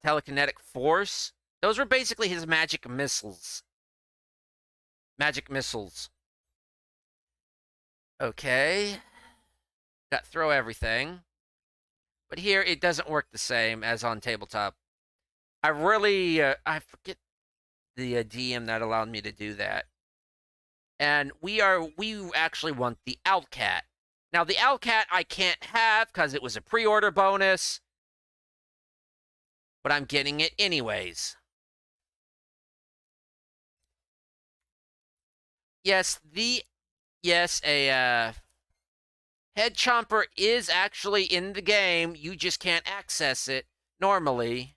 telekinetic force. Those were basically his magic missiles. Okay. Got throw everything. But here it doesn't work the same as on tabletop. I forget the DM that allowed me to do that. And we actually want the Owlcat. Now the Owlcat I can't have because it was a pre-order bonus, but I'm getting it anyways. Yes, a Head Chomper is actually in the game. You just can't access it normally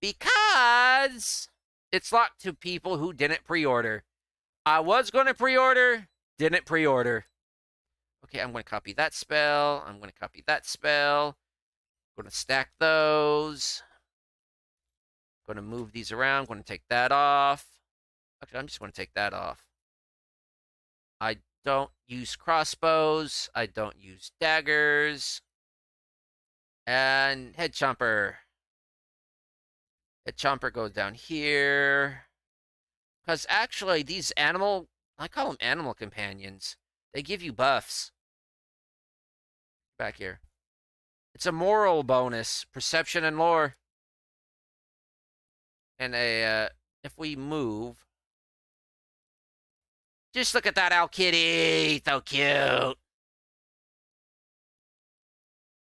because it's locked to people who didn't pre-order. I was going to pre-order, didn't pre-order. Okay, I'm going to copy that spell. I'm going to copy that spell. I'm going to stack those. I'm going to move these around. I'm going to take that off. Actually, I'm just going to take that off. I don't use crossbows. I don't use daggers. And Head Chomper. Head Chomper goes down here. Because actually, these I call them animal companions. They give you buffs. Back here. It's a moral bonus. Perception and lore. And if we move. Just look at that owl kitty. So cute.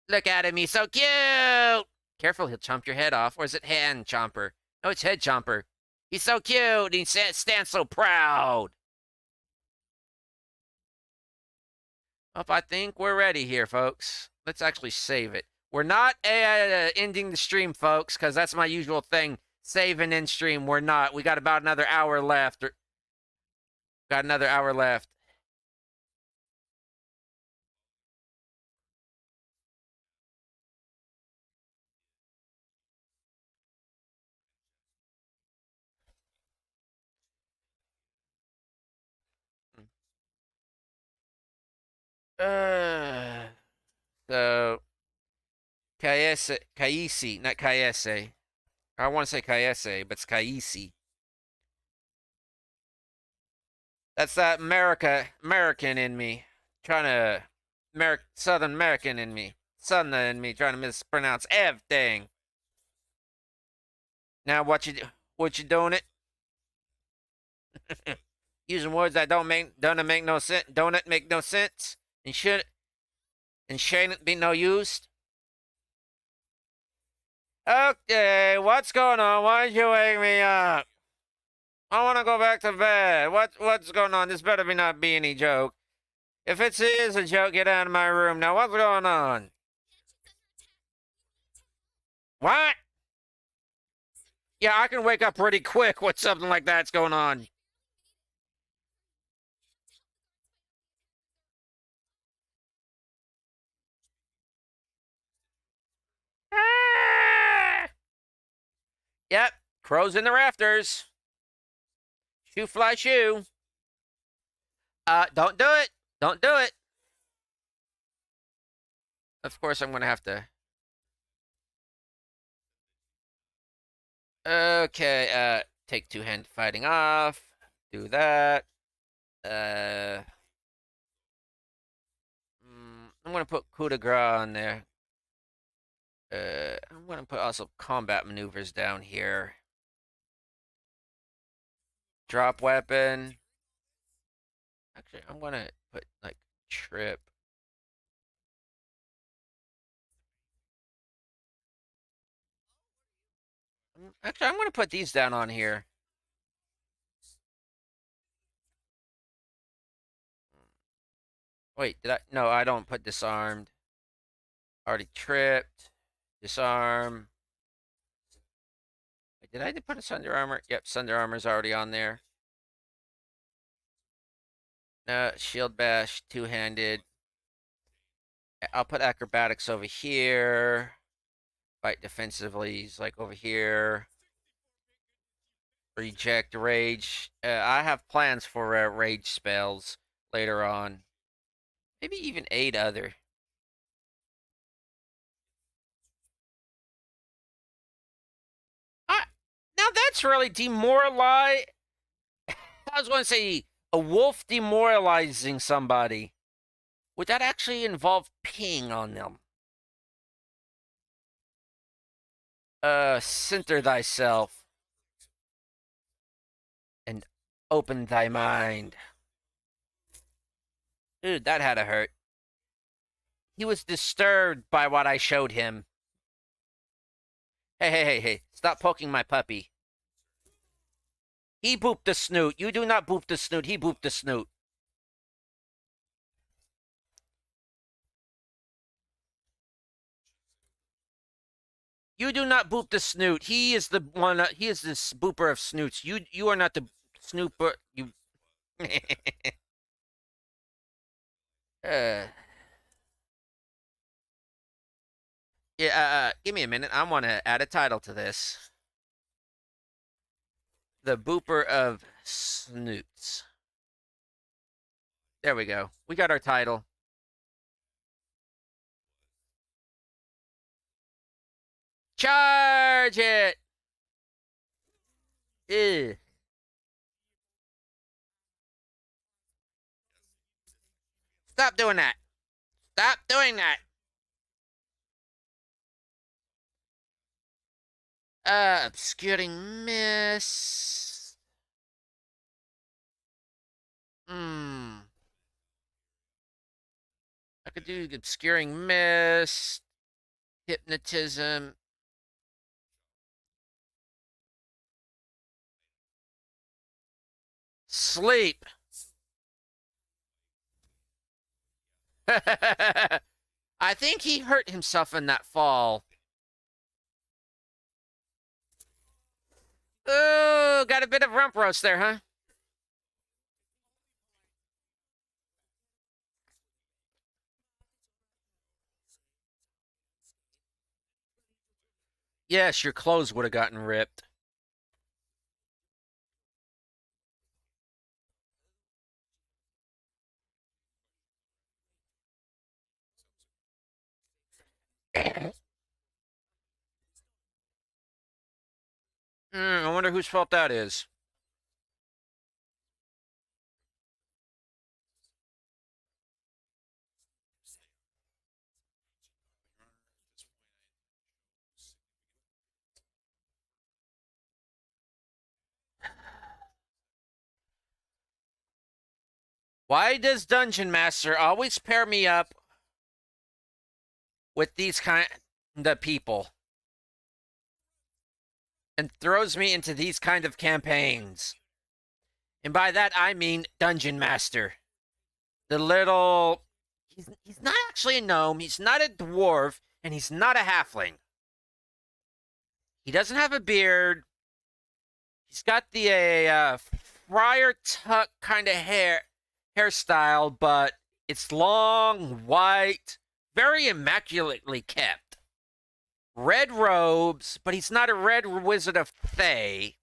Look at him. He's so cute. Careful, he'll chomp your head off. Or is it Hand Chomper? No, it's Head Chomper. He's so cute. He stands so proud. Well, I think we're ready here, folks. Let's actually save it. We're not ending the stream, folks, because that's my usual thing. Save and end stream. We're not. We got about another hour left. Got another hour left. So Kaisi, not Kaese. I want to say Kaese, but it's Kaisi. That's that American in me. Southern American in me. Son and me trying to mispronounce everything. Now what you doing it? Using words that don't make no sense, don't it make no sense, and shouldn't be no use. Okay, what's going on? Why'd you wake me up? I want to go back to bed. What's going on? This better not be any joke. If it is a joke, get out of my room now. What's going on? What? Yeah, I can wake up pretty quick when something like that's going on. Ah! Yep, Crow's in the rafters. Shoe fly shoe. Don't do it. Don't do it. Of course, I'm gonna have to. Okay, take two-hand fighting off. Do that. I'm gonna put coup de grace on there. I'm gonna put also combat maneuvers down here. Drop weapon. Actually, I'm gonna put like trip. Actually, I'm gonna put these down on here. Wait, did I? No, I don't put disarmed. Already tripped. Disarm. Wait, did I put a Sunder Armor? Yep, Sunder Armor's already on there. No, Shield Bash, two-handed. I'll put Acrobatics over here. Fight defensively, he's like over here. Reject Rage. I have plans for Rage spells later on. Maybe even 8 other. Now that's really demoralizing. I was going to say a wolf demoralizing somebody. Would that actually involve peeing on them? Center thyself and open thy mind. Dude, that had to hurt. He was disturbed by what I showed him. Hey. Stop poking my puppy. He booped the snoot. You do not boop the snoot. He booped the snoot. You do not boop the snoot. He is the one. He is the booper of snoots. You are not the snooper. You. Yeah. Give me a minute. I want to add a title to this. The booper of snoots. There we go. We got our title. Charge it! Ew. Stop doing that. Stop doing that. Obscuring mist. I could do obscuring mist, hypnotism. Sleep. I think he hurt himself in that fall. Ooh, got a bit of rump roast there, huh? Yes, your clothes would have gotten ripped. I wonder whose fault that is. Why does Dungeon Master always pair me up with these kind of people and throws me into these kind of campaigns? And by that I mean Dungeon Master. The little he's not actually a gnome, he's not a dwarf, and he's not a halfling. He doesn't have a beard. He's got the Friar Tuck kind of hairstyle, but it's long, white, very immaculately kept. Red robes, but he's not a red wizard of Thay.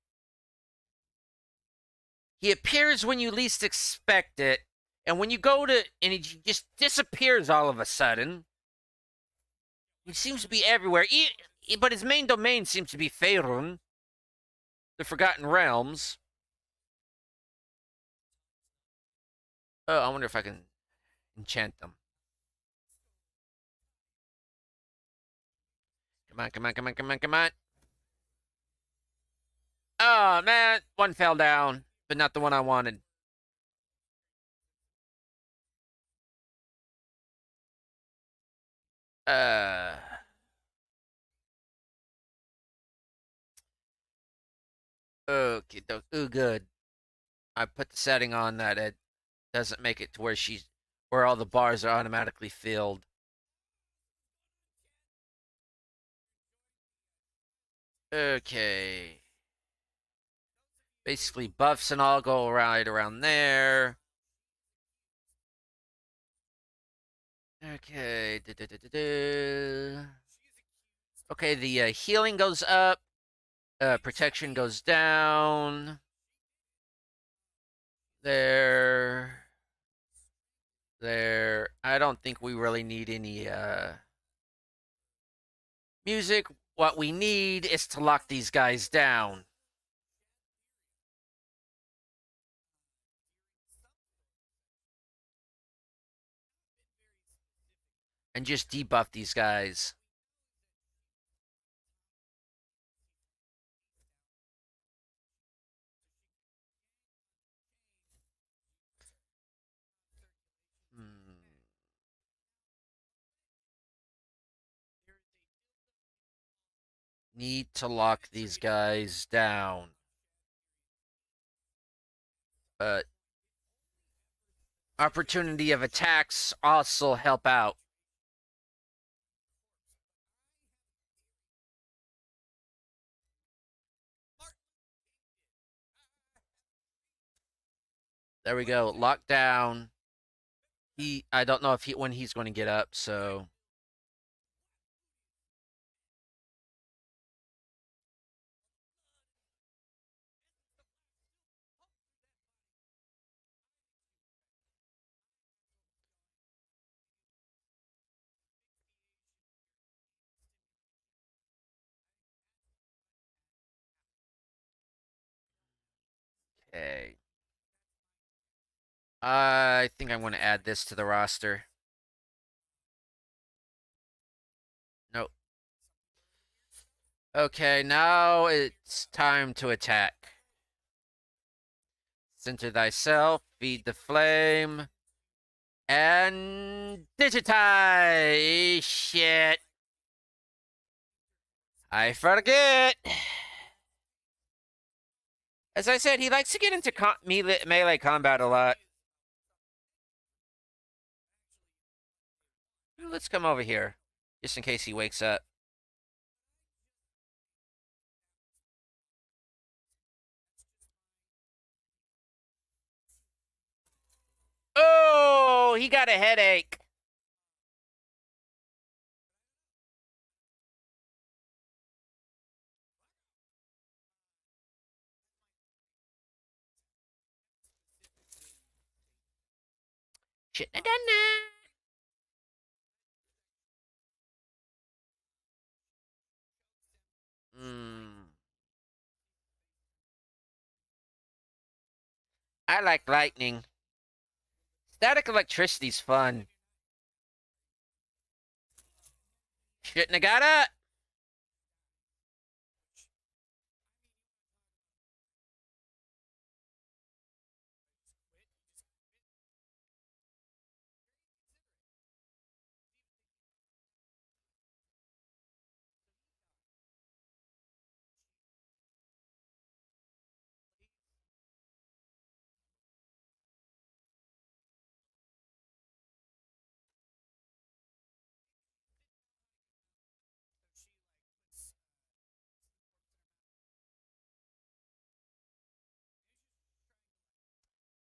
He appears when you least expect it, and when you go to, and he just disappears all of a sudden. He seems to be everywhere, but his main domain seems to be Faerun, the Forgotten Realms. Oh, I wonder if I can enchant them. Come on, come on, come on, come on, come on. Oh, man. One fell down, but not the one I wanted. Okay, oh, good. I put the setting on that it doesn't make it to where all the bars are automatically filled. Okay. Basically, buffs and all go right around there. Okay. Okay, the healing goes up. Protection goes down. There. There. I don't think we really need any music. What we need is to lock these guys down. And just debuff these guys. Need to lock these guys down. But opportunity of attacks also help out. There we go. Lockdown. I don't know when he's going to get up, so okay. I think I'm going to add this to the roster. Nope. Okay, now it's time to attack. Center thyself, feed the flame, and digitize. Shit. I forget. As I said, he likes to get into melee combat a lot. Let's come over here, just in case he wakes up. Oh, he got a headache. Shouldn't have done that. I like lightning. Static electricity's fun. Shouldn't have got it.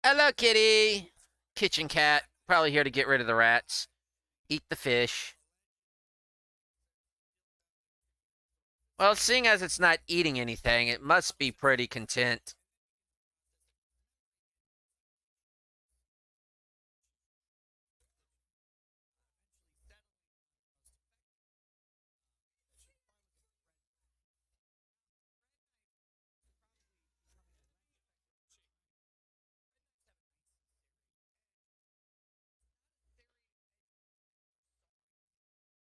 Hello, kitty. Kitchen cat. Probably here to get rid of the rats. Eat the fish. Well, seeing as it's not eating anything, it must be pretty content.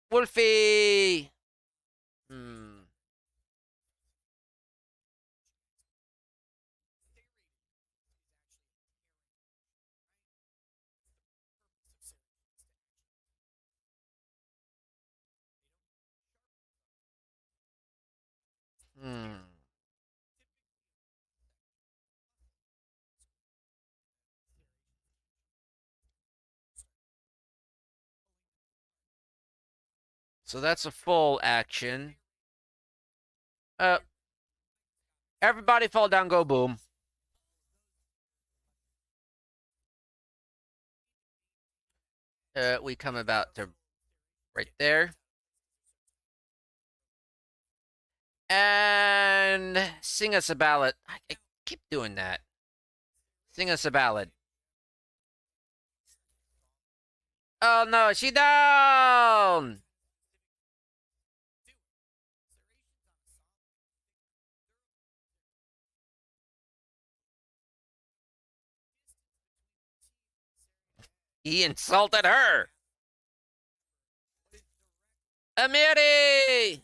Wolfie! Hmm. Hmm. So that's a full action. Uh, everybody fall down, go boom. We come about to right there. And sing us a ballad. I keep doing that. Sing us a ballad. Oh no, she down! He insulted her. Amiri!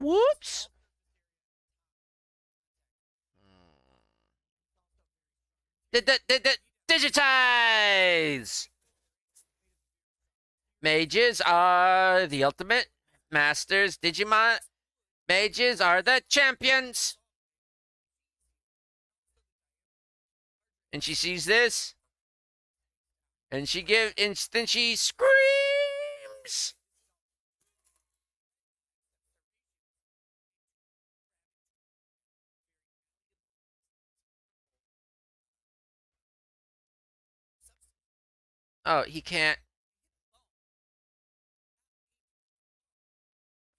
Whoops! Digitize! Mages are the ultimate masters. Digimon mages are the champions. And she sees this, and then she screams. Oh, he can't.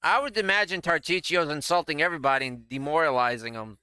I would imagine Tarticchio's insulting everybody and demoralizing them.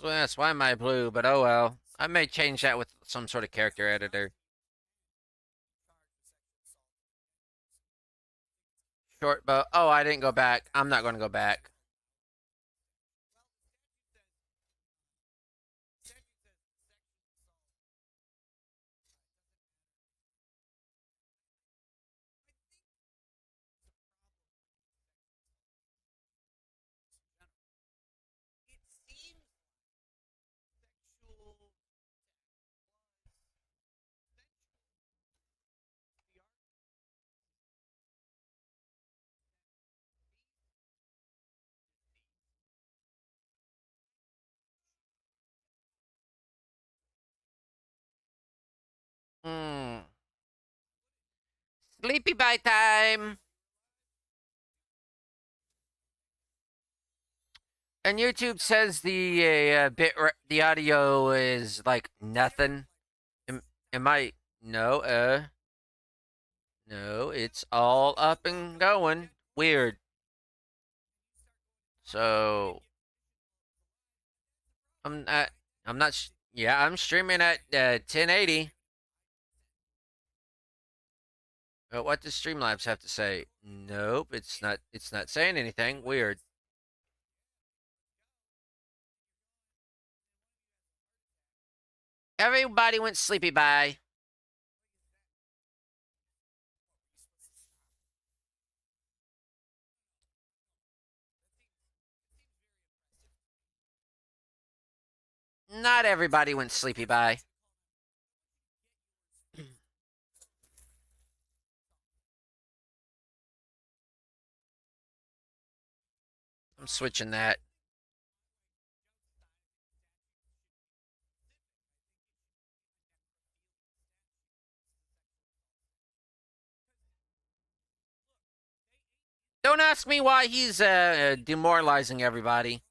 Well, that's why am I blue, but oh well. I may change that with some sort of character editor. Short bow. Oh, I didn't go back. I'm not going to go back. Sleepy bye time. And YouTube says the audio is like nothing. Am I no no, it's all up and going. Weird. So I'm not yeah, I'm streaming at 1080. What does Streamlabs have to say? Nope, it's not saying anything. Weird. Everybody went sleepy bye. Not everybody went sleepy bye. I'm switching that. Don't ask me why he's demoralizing everybody.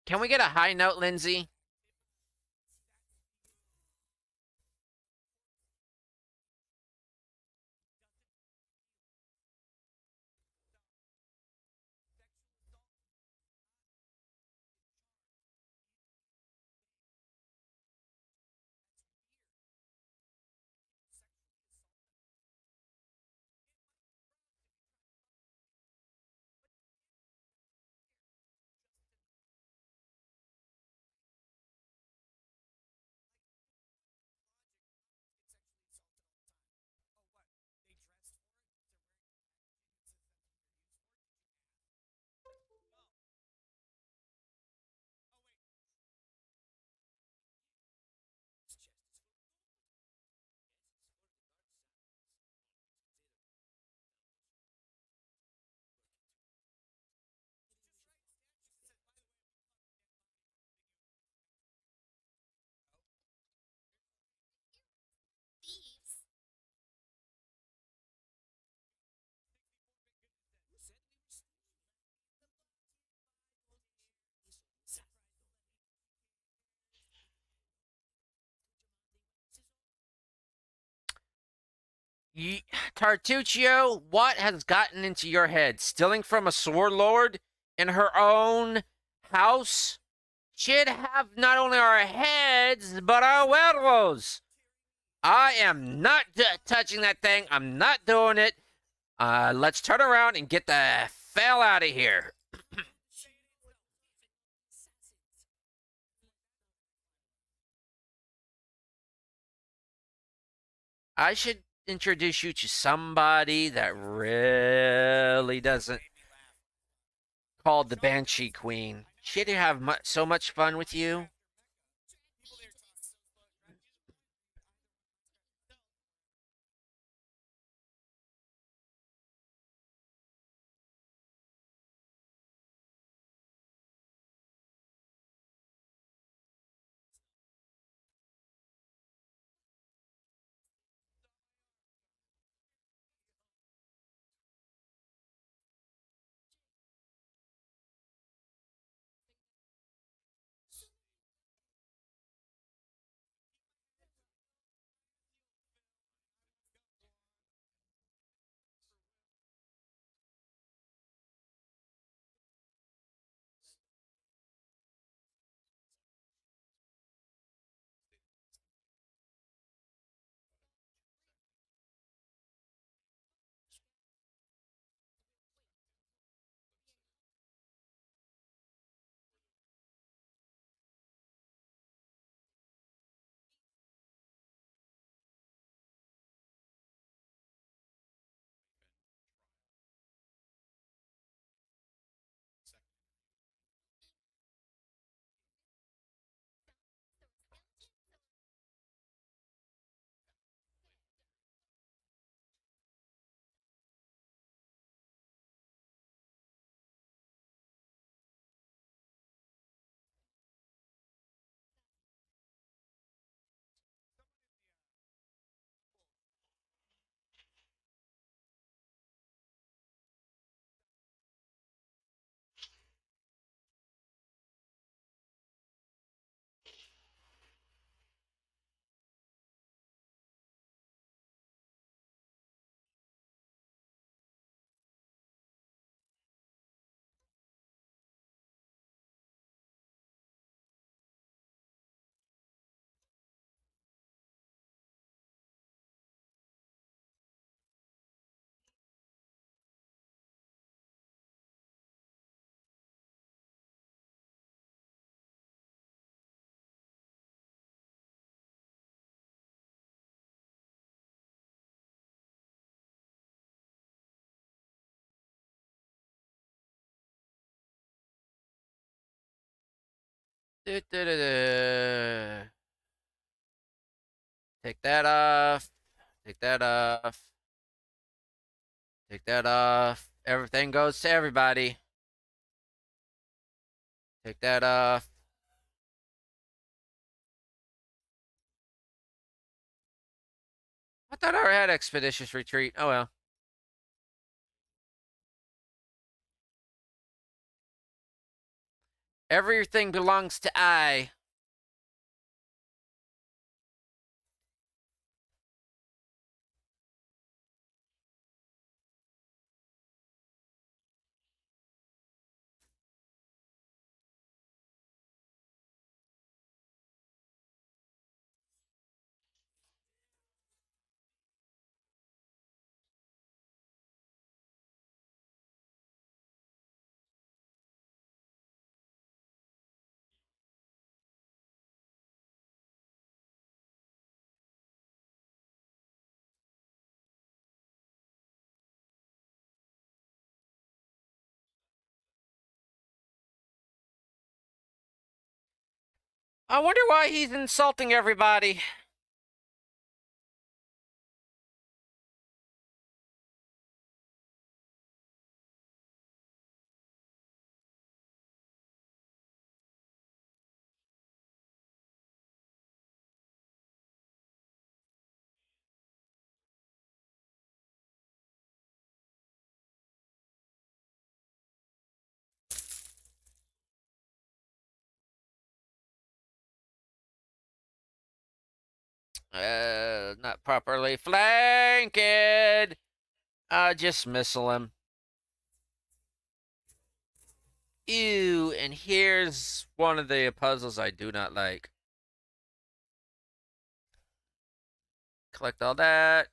Can we get a high note, Lindsay? Tartuccio, what has gotten into your head? Stealing from a sword lord in her own house? She'd have not only our heads, but our werewolves. I am not touching that thing. I'm not doing it. Let's turn around and get the hell out of here. I should introduce you to somebody that really doesn't. Called the Banshee Queen. She'd have so much fun with you. Du-du-du-du. Take that off. Take that off. Take that off. Everything goes to everybody. Take that off. I thought I had Expeditious Retreat. Oh well. Everything belongs to I. I wonder why he's insulting everybody. Not properly flanked. Just missile him. Ew, and here's one of the puzzles I do not like. Collect all that.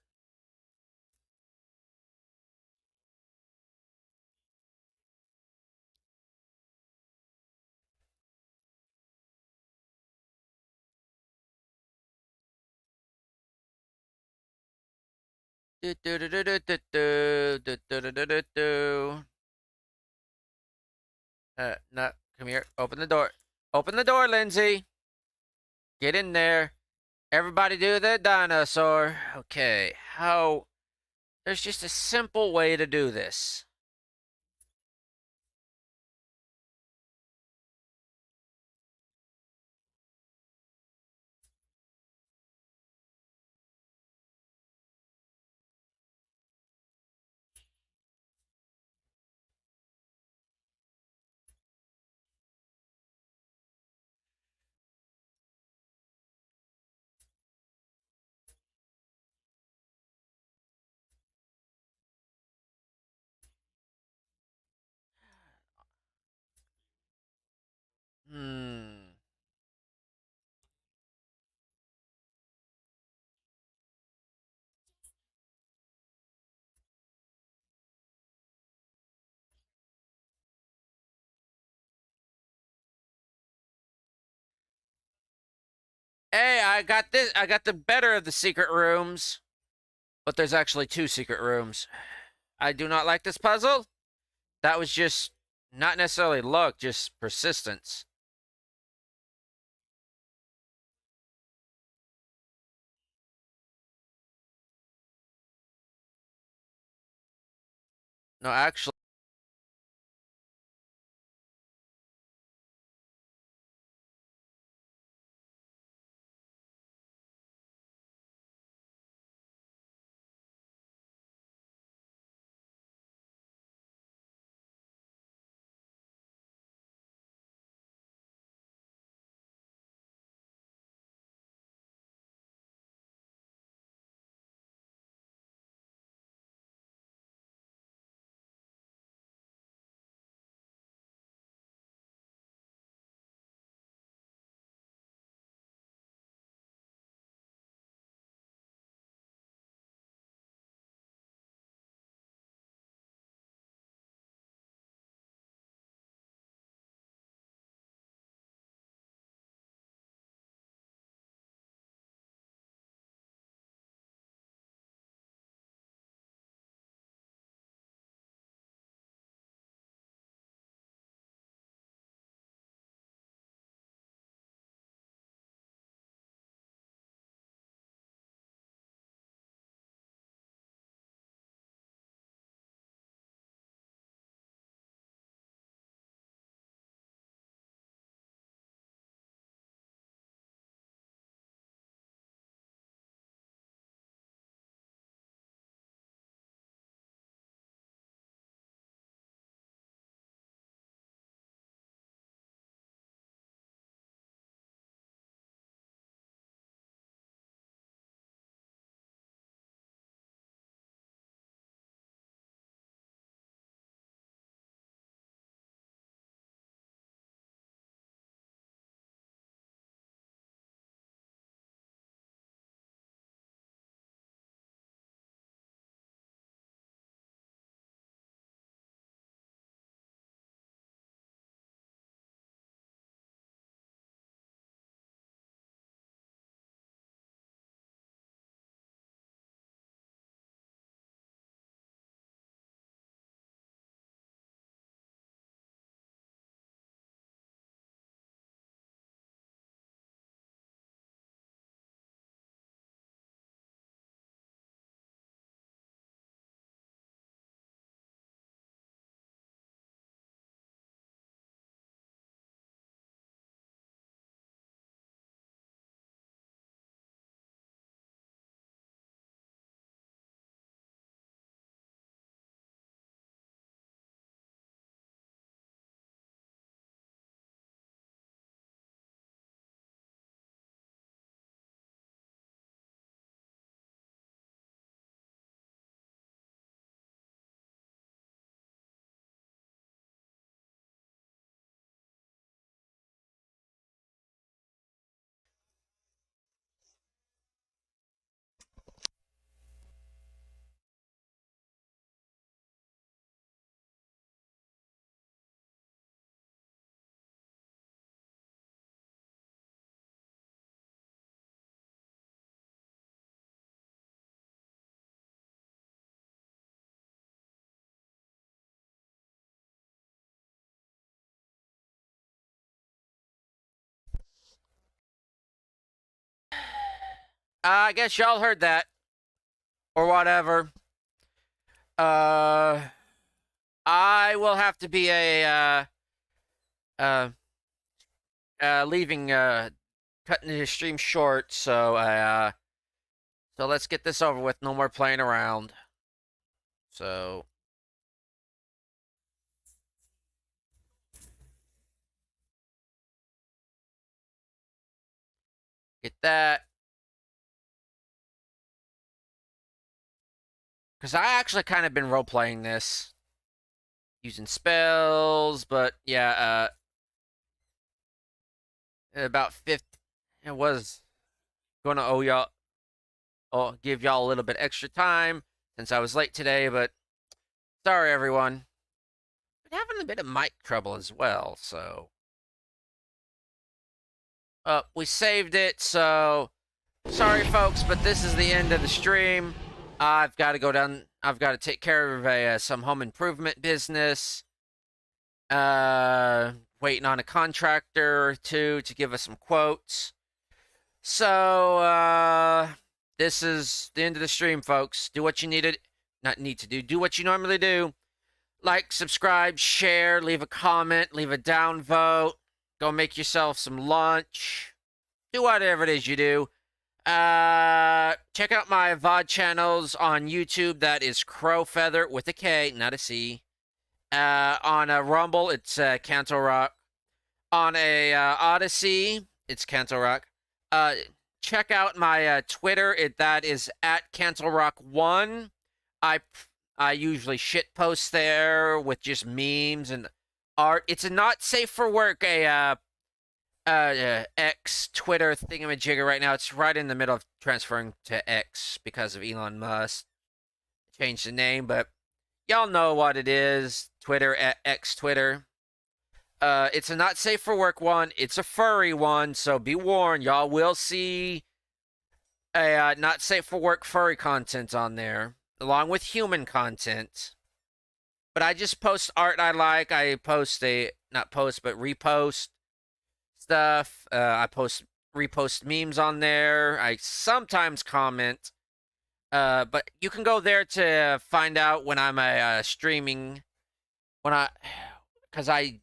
Do do do do do do do do do do do do. No, come here. Open the door. Open the door, Lindsay. Get in there. Everybody do the dinosaur. Okay, how... There's just a simple way to do this. Hmm. Hey, I got this. I got the better of the secret rooms. But there's actually two secret rooms. I do not like this puzzle. That was just not necessarily luck, just persistence. No, actually. I guess y'all heard that. Or whatever. I will have to be leaving, cutting the stream short, so let's get this over with. No more playing around. So. Get that. Because I actually kind of been role-playing this. Using spells, but yeah, about 50. It was going to give y'all a little bit extra time since I was late today, but sorry, everyone. Been having a bit of mic trouble as well, so. We saved it, so sorry, folks, but this is the end of the stream. I've got to go down. I've got to take care of some home improvement business. Waiting on a contractor or two to give us some quotes. So, this is the end of the stream, folks. Do what you need to do. Do what you normally do. Like, subscribe, share, leave a comment, leave a downvote. Go make yourself some lunch. Do whatever it is you do. Check out my VOD channels on YouTube. That is Krow Feather with a K, not a C. On a Rumble, it's Canto Rock. On a Odyssey, it's Canto Rock. Check out my Twitter. That is at CantoRock1. I usually shit post there with just memes and art. It's a not safe for work X Twitter thingamajigger right now. It's right in the middle of transferring to X because of Elon Musk. Changed the name, but y'all know what it is. Twitter at X Twitter. It's a not safe for work one. It's a furry one, so be warned. Y'all will see a not safe for work furry content on there, along with human content. But I just post art I like. I post repost stuff. I repost memes on there. I sometimes comment. But you can go there to find out when I'm streaming. Because I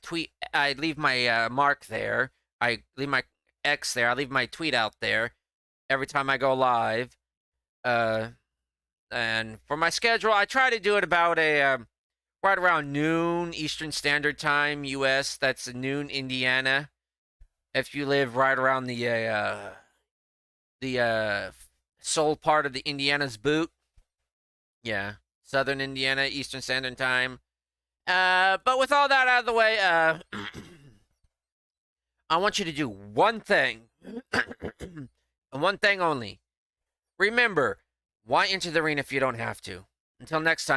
tweet. I leave my mark there. I leave my X there. I leave my tweet out there every time I go live. And for my schedule, I try to do it about right around noon Eastern Standard Time, U.S. That's noon Indiana. If you live right around the soul part of the Indiana's boot, yeah, Southern Indiana, Eastern Standard Time. But with all that out of the way, I want you to do one thing, and one thing only. Remember, why enter the arena if you don't have to? Until next time.